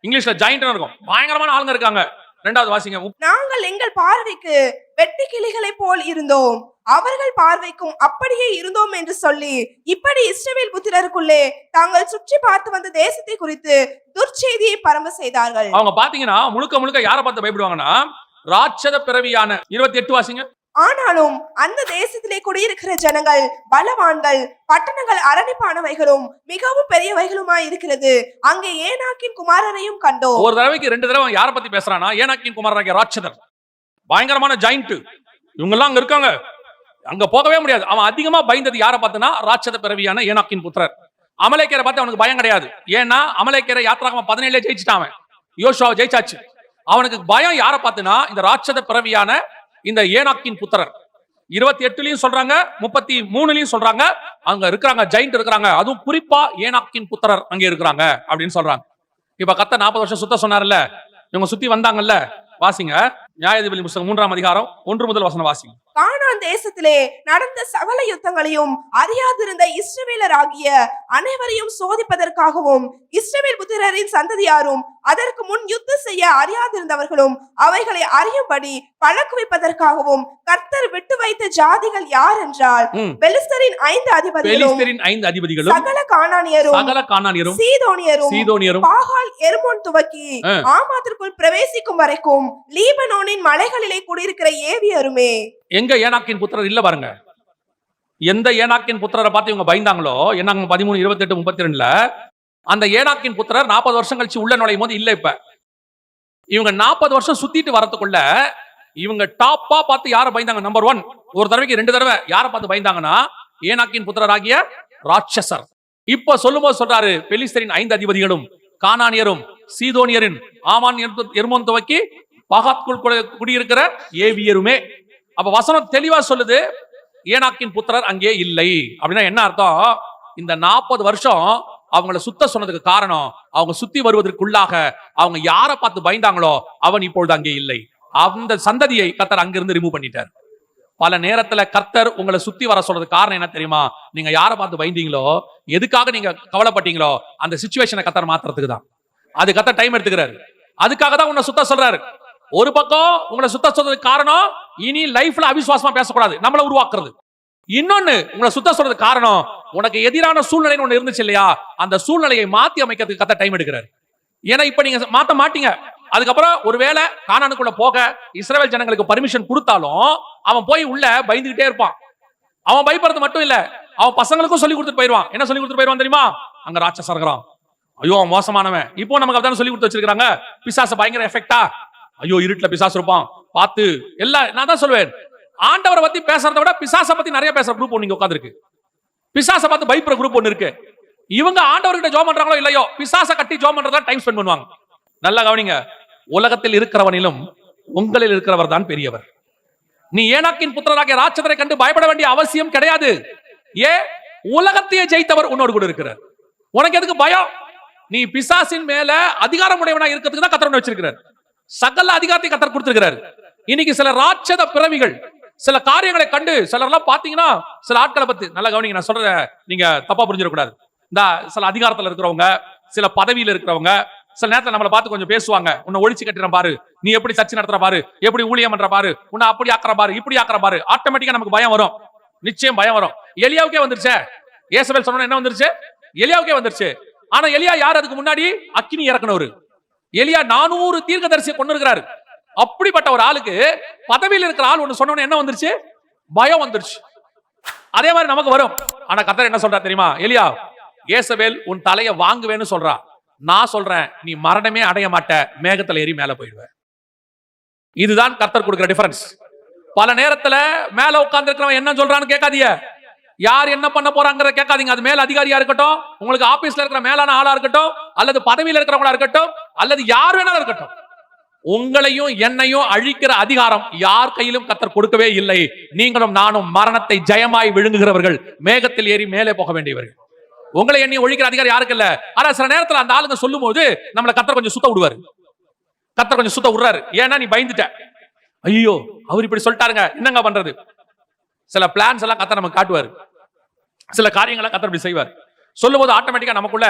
இங்கிலீஷ்ல ஜெயிண்ட் இருக்கும். பயங்கரமான ஆளுங்க இருக்காங்க. இரண்டாவது வாசிங்க. நாங்கள் எங்கள் பார்வைக்கு வெட்டி கிளிகளை போல் இருந்தோம், அவர்கள் பார்வைக்கும் அப்படியே இருந்தோம் என்று சொல்லி, இப்படி இஸ்ரவேல் புத்திரருக்குள்ளே தாங்கள் சுற்றி பார்த்து வந்த தேசத்தை குறித்து துர்ச்செய்தியை பரம்ப செய்தார்கள். அவங்க பாத்தீங்கன்னா முழுக்க முழுக்க யாரை பார்த்து பயப்படுவாங்கன்னா, ராட்சத பிறவியான 28 வாசிங்க. ஆனாலும் அந்த தேசத்திலே குடியிருக்கிற ஜனங்கள் பலவான்கள், பட்டணங்கள் அரணிப்பானவைகளும் மிகவும் பெரியவைகளுமாய் இருக்கிறது. அங்கே ஏனாக்கின் குமாரரையும் கண்டோம். ஒரு தடவைக்கு 2 தடவை யாரை பத்தி பேசுறானா, ஏனாக்கின் குமாரனாகிய ராட்சதர். பயங்கரமான ஜாயிண்ட். இவங்க எல்லாம் அங்க இருக்காங்க, அங்க போகவே முடியாது. அவன் அதிகமா பயந்தது யாரை பார்த்தனா, ராட்சத பிறவியான ஏனாக்கின் புத்திரர். அமலேக்கரை பார்த்து அவனுக்கு பயம் கிடையாது. ஏன்னா அமலேக்கரை யாத்திராகமம் 17 ஜெயிச்சிட்டான். யோசுவாவை ஜெயிச்சாச்சு. அவனுக்கு பயம் யாரை பார்த்துனா, இந்த ராட்சத பிறவியான இந்த ஏனாக்கின் புத்திரர். 28லயும் சொல்றாங்க, 33லயும் சொல்றாங்க. அங்க இருக்கிறாங்க, ஜெயிண்ட் இருக்கிறாங்க. அதுவும் குறிப்பா ஏனாக்கின் புத்திரர் அங்க இருக்கிறாங்க அப்படின்னு சொல்றாங்க. இப்ப கர்த்தர் 40 வருஷம் சுத்த சொன்னார்ல, இவங்க சுத்தி வந்தாங்கல்ல. வாசிங்க நியாயாதிபதி புத்தகம் 3ஆம் அதிகாரம் 1 முதல் வசனம் வாசிங்க. கானான் தேசத்திலே நடந்த சகல யுத்தங்களையும் அறியாதிருந்த இஸ்ரவேலராகிய அனைவரையும் சோதிப்பதற்காகவும், இஸ்ரவேல் புத்திரரின் சந்ததியாரும் அதற்கு முன் யுத்தம் செய்ய அறியாதிருந்தவர்களும் அவைகளை அறியும்படி பழக்குவிப்பதற்காகவும் கர்த்தர் விட்டு வைத்த ஜாதிகள் யார் என்றால், பெலிஸ்தரின் 5 அதிபதிகளும் சகல கானானியரும் சீதோனியரும் பாகால் எர்மோன் துவக்கி ஆமாத்திற்குள் பிரவேசிக்கும் வரைக்கும் லீபனோனின் மலைகளிலே குடியிருக்கிற ஏவியருமே. எங்க ஏனாக்கின் புத்திரர் இல்ல பாருங்க. எந்த ஏனாக்கின் புத்திரரை பார்த்து இவங்க பயந்தாங்களோ, என்னாங்க 13, 28, 32ல அந்த ஏனாக்கின் புத்திரர் 40 வருஷம் கழிச்சு உள்ள நுழையும் போது இல்ல. இப்ப இவங்க 40 வருஷம் சுத்திட்டு வரதுக்குள்ள இவங்க டாப்பா பார்த்து யாரை பயந்தாங்க? நம்பர் 1. ஒரு தடவைக்கு 2 தடவை யாரை பார்த்து பயந்தாங்கன்னா, ஏனாக்கின் புத்திரராகிய ராட்சசர். இப்ப சொல்லும்போது சொல்றாரு, பெலிஸ்தரின் 5 அதிபதிகளும் கானானியரும் சீதோனியரின் ஆமான் எர்மோன் துவக்கி பாகாத்குள் குடியிருக்கிற ஏவியருமே. அப்ப வசனம் தெளிவா சொல்லுது, ஏனாக்கின் புத்திரர் அங்கே இல்லை. அப்படின்னா என்ன அர்த்தம்? இந்த 40 வருஷம் அவங்கள சுத்த சொன்னதுக்கு காரணம், அவங்க சுத்தி வருவதற்குள்ளாக அவங்க யாரை பார்த்து பயந்தாங்களோ அவன் இப்பொழுது அங்கே இல்லை. அந்த சந்ததியை கர்த்தர் அங்கிருந்து ரிமூவ் பண்ணிட்டார். பல நேரத்துல கர்த்தர் உங்களை சுத்தி வர சொல்றதுக்கு காரணம் என்ன தெரியுமா? நீங்க யாரை பார்த்து பயந்தீங்களோ, எதுக்காக நீங்க கவலைப்பட்டீங்களோ, அந்த சிச்சுவேஷனை கர்த்தர் மாத்துறதுக்கு தான். அது கர்த்தர் டைம் எடுத்துக்கிறாரு. அதுக்காக தான் உன்னை சுத்த சொல்றாரு. ஒரு பக்கம் உங்களை சுத்த சொல்றதுக்கு காரணம், இனி லைஃப்ல அவிசுவாசமா பேசக்கூடாது, நம்மள உருவாக்குறது. இன்னொன்னு, உங்களை சுத்த சொல்றதுக்கு காரணம், உனக்கு எதிரான சூழ்நிலை ஒண்ணு இருந்துச்சு இல்லையா, அந்த சூழ்நிலையை மாத்தி அமைக்கிறதுக்கு கர்த்தர் டைம் எடுக்கிறாரு. ஏன்னா இப்ப நீங்க மாத்த மாட்டீங்க. அதுக்கப்புறம் ஒருவேளை கானானுக்குள்ள போக இஸ்ரவேல் ஜனங்களுக்கு பர்மிஷன் கொடுத்தாலும் அவன் போய் உள்ள பயந்துகிட்டே இருப்பான். அவன் பயப்படுறது மட்டும் இல்ல, அவன் பசங்களுக்கும் சொல்லி கொடுத்துட்டு போயிடுவான். என்ன சொல்லி கொடுத்துட்டு போயிடுவான் தெரியுமா? அங்க ராட்சசன் இருக்கிறான், ஐயோ மோசமானவன். இப்போ நமக்கு அதான் சொல்லி கொடுத்து வச்சிருக்காங்க. பிசாசு பயங்கர எஃபெக்டா, ஐயோ இருட்டுல பிசாசு இருப்பான் பார்த்து எல்லாம். நான் தான் சொல்லுவேன், ஆண்டவரை பத்தி பேசுறத விட பிசாச பத்தி நிறைய பேசுற குரூப் ஒண்ணு உட்கார்ந்து இருக்கு. பிசாச பார்த்து பயப்படுற குரூப் ஒண்ணு இருக்கு. இவங்க ஆண்டவர்கிட்ட ஜெபம் பண்றாங்களோ இல்லையோ, பிசாச கட்டி ஜெபம் பண்றதா டைம் ஸ்பெண்ட் பண்ணுவாங்க. நல்லா கவனிங்க, உலகத்தில் இருக்கிறவனிலும் உங்களில் இருக்கிறவர் தான் பெரியவர். நீ ஏனாக்கின் புத்திரராகிய ராட்சதரை கண்டு பயப்பட வேண்டிய அவசியம் கிடையாது. உலகத்தையே ஜெயித்தவர் உன்னோடு கூட இருக்கிறார். உனக்கு எதுக்கு பயம்? நீ பிசாசின் மேல அதிகாரம் உடையவனா இருக்கிறதுக்கு தான் கர்த்தர் வச்சிருக்கிறார். சகல அதிகாரத்தை கர்த்தர் கொடுத்திருக்கிறார். இன்னைக்கு சில ராட்சத பிறவிகள் சில காரியங்களை கண்டு சிலர்லாம் பாத்தீங்கன்னா, சில ஆட்களை பத்தி நல்லா கவனிங்க, நான் சொல்றத நீங்க தப்பா புரிஞ்சிடக்கூடாது. இந்த சில அதிகாரத்துல இருக்கிறவங்க, சில பதவியில இருக்கிறவங்க சில நேரத்துல நம்மளை பார்த்து கொஞ்சம் பேசுவாங்க. உன்னை ஒழிச்சு கட்டுற பாரு, நீ எப்படி சர்ச்சை நடத்துற பாரு, எப்படி ஊழியம் பண்ற பாரு, உன்னை அப்படி ஆக்குற பாரு, இப்படி ஆக்குற பாரு. ஆட்டோமேட்டிக்கா நமக்கு பயம் வரும், நிச்சயம் பயம் வரும். எலியாவுக்கே வந்துருச்சு. ஏசபேல் சொன்ன என்ன வந்துருச்சு? எலியாவுக்கே வந்துருச்சு. ஆனா எலியா யார்? அதுக்கு முன்னாடி அக்கினி இறக்குனவரு. எலியா 400 தீர்க்கதரிசியை கொண்டு இருக்கிறாரு. அப்படிப்பட்ட ஒரு ஆளுக்கு பதவியில் இருக்கிற ஆள் ஒண்ணு சொன்ன என்ன வந்துருச்சு? பயம் வந்துருச்சு. அதே மாதிரி நமக்கு வரும். ஆனா கர்த்தர் என்ன சொல்றா தெரியுமா? எலியா, ஏசபேல் உன் தலையை வாங்குவேன்னு சொல்றா. நான் சொல்றேன், நீ மரணமே அடைய மாட்ட, மேகத்துல ஏறி மேல போயிடுவ. இதுதான் கர்த்தர் கொடுக்கிற டிஃபரன்ஸ். பல நேரத்துல மேல உட்கார்ந்து இருக்கிறவன் என்ன சொல்றான்னு கேட்காதீங்க. யார் என்ன பண்ண போறாங்கறத கேட்காதீங்க. அது மேல அதிகாரியா இருக்கட்டும், உங்களுக்கு ஆபீஸ்ல இருக்கிற மேலான ஆளா இருக்கட்டும், அல்லது பதவியில இருக்கிறவங்களா இருக்கட்டும், அல்லது யார் வேணாலும் இருக்கட்டும், உங்களையும் என்னையும் அழிக்கிற அதிகாரம் யார் கையிலும் கர்த்தர் கொடுக்கவே இல்லை. நீங்களும் நானும் மரணத்தை ஜெயமாய் விழுங்குகிறவர்கள், மேகத்தில் ஏறி மேலே போக வேண்டியவர்கள். உங்களை எண்ணி ஒழிக்கிற அதிகாரம் யாருக்கு இல்ல. ஆனா சில நேரத்துல அந்த ஆளுங்க சொல்லும் போது நம்மள கர்த்தர் கொஞ்சம் சுத்த விடுவாரு. கர்த்தர் கொஞ்சம் சுத்த விடுறாரு. ஏன்னா நீ பயந்துட்ட. ஐயோ, அவர் இப்படி சொல்லிட்டாருங்க, என்னங்க பண்றது? சில பிளான்ஸ் எல்லாம் கர்த்தர் நமக்கு காட்டுவார். சில காரியங்களை கர்த்தர் இப்படி செய்வார். சொல்லும் போது ஆட்டோமேட்டிக்கா நமக்குள்ள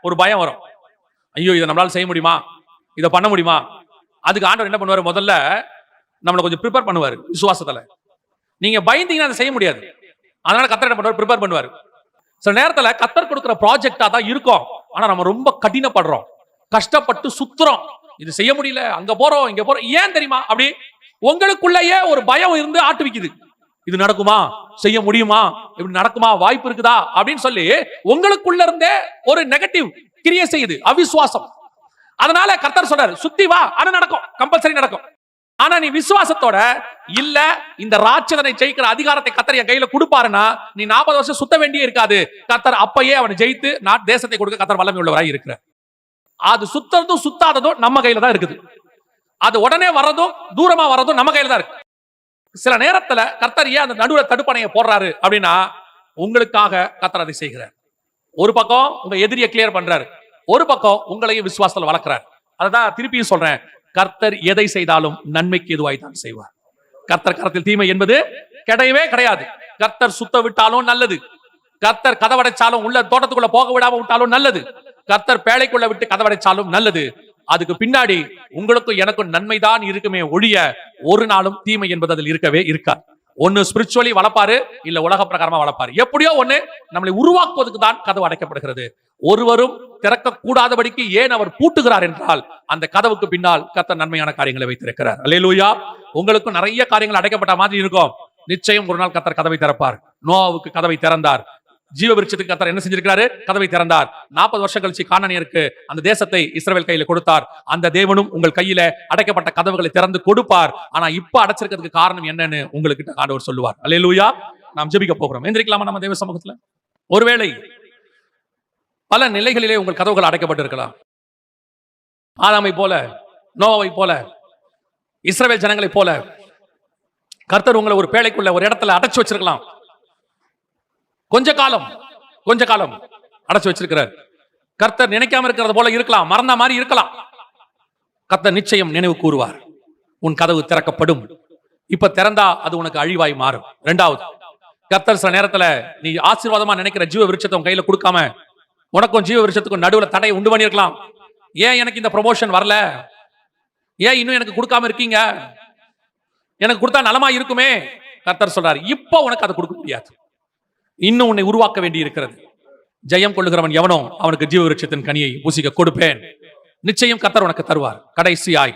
ஒரு பயம் வரும். ஐயோ, இதை நம்மளால செய்ய முடியுமா? இதை பண்ண முடியுமா? அதுக்கு ஆண்டவர் என்ன பண்ணுவாரு? முதல்ல நம்மளை கொஞ்சம் ப்ரிப்பேர் பண்ணுவாரு விசுவாசத்துல. நீங்க பயந்தீங்கன்னா அதை செய்ய முடியாது. அதனால கர்த்தர் என்ன பண்ணுவார்? ப்ரிப்பேர் பண்ணுவாரு. சில நேரத்துல கர்த்தர் கொடுக்கிற ப்ராஜெக்டா தான் இருக்கும். ஆனா நம்ம ரொம்ப கடினப்படுறோம், கஷ்டப்பட்டு சுத்துறோம். இது செய்ய முடியல, அங்க போறோம் இங்க போறோம். ஏன் தெரியுமா? அப்படி உங்களுக்குள்ளேயே ஒரு பயம் இருந்து ஆட்டுவிக்குது. இது நடக்குமா? செய்ய முடியுமா? இப்படி நடக்குமா? வாய்ப்பு இருக்குதா? அப்படின்னு சொல்லி உங்களுக்குள்ள இருந்தே ஒரு நெகட்டிவ் கிரியை செய்யுது, அவிசுவாசம். அதனால கர்த்தர் சொல்றாரு, சுத்தி வா, அது நடக்கும், கம்பல்சரி நடக்கும். ஆனா நீ விசுவாசத்தோட இல்ல, இந்த ராட்சதனை ஜெயிக்கிற அதிகாரத்தை கர்த்தர் என் கையில கொடுப்பாருன்னா நீ 40 வருஷம் சுத்த வேண்டியே இருக்காது. கர்த்தர் அப்பயே அவனை ஜெயித்து தேசத்தை கொடுக்க கர்த்தர் வல்லமை உள்ளவராய் இருக்கிறார். அது சுத்தறதும் சுத்தாததும் நம்ம கையில தான் இருக்குது. அது உடனே வர்றதும் தூரமா வர்றதும் நம்ம கையில தான் இருக்கு. சில நேரத்துல கர்த்தர் ஏன் அந்த நடுவுல தடுப்பணையை போடுறாரு அப்படின்னா, உங்களுக்காக கர்த்தர் அதை செய்கிறார். ஒரு பக்கம் உங்க எதிரியை கிளியர் பண்றாரு, ஒரு பக்கம் உங்களையும் விசுவாசத்துல வளர்க்கிறார். அதான் திருப்பியும் சொல்றேன், கர்த்தர் எதை செய்தாலும் நன்மைக்கு எதுவாய் தான் செய்வார். கர்த்தர் கரத்தில் தீமை என்பது கிடையவே கிடையாது. கர்த்தர் சுத்த விட்டாலும் நல்லது, கர்த்தர் கதவடைச்சாலும் உள்ள தோட்டத்துக்குள்ள போக விடாம விட்டாலும் நல்லது, கர்த்தர் பேழைக்குள்ள விட்டு கதவடைச்சாலும் நல்லது. அதுக்கு பின்னாடி உங்களுக்கும் எனக்கும் நன்மைதான் இருக்குமே ஒழிய ஒரு நாளும் தீமை என்பது அதில் இருக்கவே இருக்காது. ஒன்னு ஸ்பிரிச்சுவலி வளர்ப்பாரு, இல்ல உலக பிரகாரமா வளர்ப்பாரு. எப்படியோ ஒண்ணு நம்மளை உருவாக்குவதற்கு தான் கதவு அடைக்கப்படுகிறது. ஒருவரும் திறக்க கூடாதபடிக்கு ஏன் அவர் பூட்டுகிறார் என்றால், அந்த கதவுக்கு பின்னால் கர்த்தர் நன்மையான காரியங்களை வைத்திருக்கிறார். அல்லேலூயா. உங்களுக்கும் நிறைய காரியங்கள் அடைக்கப்பட்ட மாதிரி இருக்கும். நிச்சயம் ஒரு நாள் கர்த்தர் கதவை திறப்பார். நோவாவுக்கு கதவை திறந்தார். ஜீவ விருட்சத்துக்கு கர்த்தர் என்ன செஞ்சிருக்கிறாரு? கதவை திறந்தார். 40 வருஷம் கழிச்சு கானானியருக்கு அந்த தேசத்தை இஸ்ரவேல் கையில கொடுத்தார். அந்த தேவனும் உங்கள் கையில அடைக்கப்பட்ட கதவுகளை திறந்து கொடுப்பார். ஆனா இப்ப அடைச்சிருக்கிறதுக்கு காரணம் என்னன்னு உங்களுக்கு ஆண்டவர் சொல்லுவார். அல்லேலூயா. நாம் ஜெபிக்க போகிறோம். எந்திரிக்கலாமா நம்ம தேவ சமூகத்துல? ஒருவேளை பல நிலைகளிலே உங்கள் கதவுகள் அடைக்கப்பட்டு இருக்கலாம். ஆதாமை போல, நோவாவை போல, இஸ்ரவேல் ஜனங்களை போல கர்த்தர் உங்களை ஒரு பேழைக்குள்ள ஒரு இடத்துல அடைச்சு வச்சிருக்கலாம். கொஞ்ச காலம் அடைச்சு வச்சிருக்கிறார். கர்த்தர் நினைக்காம இருக்கிறது போல இருக்கலாம், மறந்த மாதிரி இருக்கலாம். கர்த்தர் நிச்சயம் நினைவு கூறுவார். உன் கதவு திறக்கப்படும். இப்ப திறந்தா அது உனக்கு அழிவாய் மாறும். இரண்டாவது, கர்த்தர் சில நேரத்துல நீ ஆசீர்வாதமா நினைக்கிற ஜீவ விருட்சத்தை உன் கையில கொடுக்காம உனக்கும் ஜீவ விருட்சத்துக்கும் நடுவுல தடையை உண்டு பண்ணிருக்கலாம். ஏன் எனக்கு இந்த ப்ரொமோஷன் வரல? ஏன் இன்னும் எனக்கு கொடுக்காம இருக்கீங்க? எனக்கு கொடுத்தா நலமா இருக்குமே. கர்த்தர் சொல்றாரு, இப்ப உனக்கு அதை கொடுக்க முடியாது. இன்னும் உன்னை உருவாக்க வேண்டி இருக்கிறது. ஜெயம் கொள்ளுகிறவன் எவனோ அவனுக்கு ஜீவ விருட்சத்தின் கனியை புசிக்க கொடுப்பேன். நிச்சயம் கர்த்தர் உனக்கு தருவார். கடைசியாய்,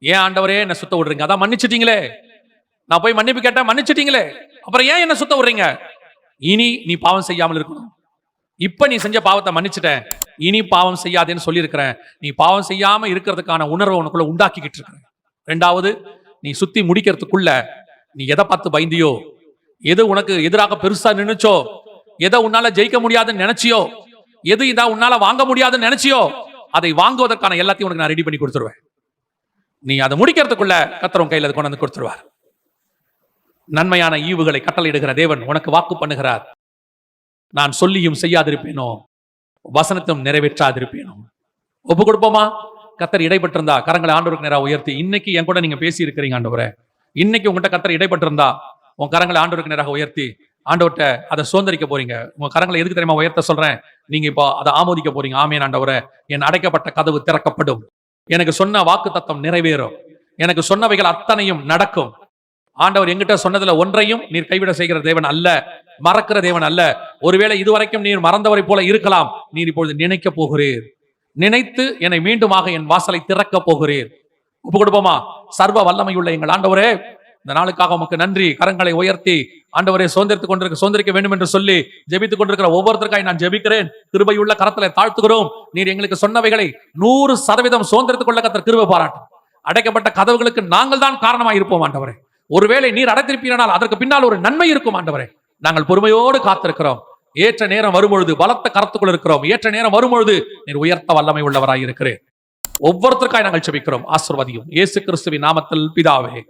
ஏன் ஆண்டவரே என்ன சுத்த விடுறீங்க? அதான் மன்னிச்சிட்டீங்களே, நான் போய் மன்னிப்பு கேட்டேன், மன்னிச்சிட்டீங்களே, அப்புறம் ஏன் என்ன சுத்த விடுறீங்க? இனி நீ பாவம் செய்யாமல் இருக்கணும். இப்ப நீ செஞ்ச பாவத்தை மன்னிச்சிட்டேன், இனி பாவம் செய்யாதேன்னு சொல்லி இருக்கிறேன். நீ பாவம் செய்யாம இருக்கிறதுக்கான உணர்வை உனக்குள்ள உண்டாக்கிக்கிட்டு இருக்க. ரெண்டாவது, நீ சுத்தி முடிக்கிறதுக்குள்ள நீ எதை பார்த்து பயந்தியோ, எது உனக்கு எதிராக பெருசா நினைச்சோ, எதை உன்னால ஜெயிக்க முடியாதுன்னு நினைச்சியோ, எது இதா உன்னால வாங்க முடியாதுன்னு நினைச்சியோ, அதை வாங்குவதற்கான எல்லாத்தையும் உனக்கு நான் ரெடி பண்ணி கொடுத்துருவேன். நீ அதை முடிக்கிறதுக்குள்ள கர்த்தர் உன் கையில கொண்டு வந்து கொடுத்துருவார். நன்மையான ஈவுகளை கட்டளையிடுகிற தேவன் உனக்கு வாக்கு பண்ணுகிறார். நான் சொல்லியும் செய்யாதிருப்பேனோ, வசனத்தையும் நிறைவேற்றாதிருப்பேனோ. ஒப்பு கொடுப்போமா? கர்த்தர் இடைப்பட்டிருந்தா கரங்களை ஆண்டவருக்கு நேரா உயர்த்தி, இன்னைக்கு என் கூட நீங்க பேசி இருக்கிறீங்க ஆண்டவரே, இன்னைக்கு உங்ககிட்ட கர்த்தர் இடைப்பட்டிருந்தா உன் கரங்களை ஆண்டவருக்கு நேராக உயர்த்தி ஆண்டவர்கிட்ட அதை சுதந்திரிக்க போறீங்க. உங்க கரங்களை எதுக்கு தெரியுமா உயர்த்த சொல்றேன்? நீங்க இப்போ அதை ஆமோதிக்க போறீங்க. ஆமேன் ஆண்டவரே, என் அடைக்கப்பட்ட கதவு திறக்கப்படும், எனக்கு சொன்ன வாக்கு தத்தம் நிறைவேறும், எனக்கு சொன்னவைகள் அத்தனையும் நடக்கும். ஆண்டவர் எங்கிட்ட சொன்னதுல ஒன்றையும் நீர் கைவிட செய்கிற தேவன் அல்ல, மறக்கிற தேவன் அல்ல. ஒருவேளை இதுவரைக்கும் நீர் மறந்தவரை போல இருக்கலாம், நீர் இப்பொழுது நினைக்க போகிறீர். நினைத்து என்னை மீண்டுமாக என் வாசலை திறக்க போகிறீர். ஒப்பு கொடுப்போமா? சர்வ வல்லமையுள்ள எங்கள் ஆண்டவரே, இந்த நாளுக்காக உமக்கு நன்றி. கரங்களை உயர்த்தி ஆண்டவரே சுதந்திரிக்க வேண்டும் என்று சொல்லி ஜெபித்துக் கொண்டிருக்கிற ஒவ்வொருத்தருக்காய் நான் ஜெபிக்கிறேன். கிருபையுள்ள கரத்திலே தாழ்த்துகிறோம். நீர் எங்களுக்கு சொன்னவைகளை 100% சுதந்திரத்துக் கொள்ள கர்த்தர் கிருபை பாராட்டும். அடைக்கப்பட்ட கதவுகளுக்கு நாங்கள் தான் காரணமாக இருப்போம் ஆண்டவரே. ஒருவேளை நீர் அடைத்திருப்பீரானால் அதற்கு பின்னால் ஒரு நன்மை இருக்கும் ஆண்டவரே. நாங்கள் பொறுமையோடு காத்திருக்கிறோம். ஏற்ற நேரம் வரும்பொழுது பலத்த கரத்துக்குள் இருக்கிறோம். ஏற்ற நேரம் வரும்பொழுது நீர் உயர்த்த வல்லமை உள்ளவராய் இருக்கிறேன். ஒவ்வொருத்தருக்காய் நாங்கள் ஜெபிக்கிறோம். ஆசீர்வதியும். இயேசு கிறிஸ்துவின் நாமத்தில் பிதாவே.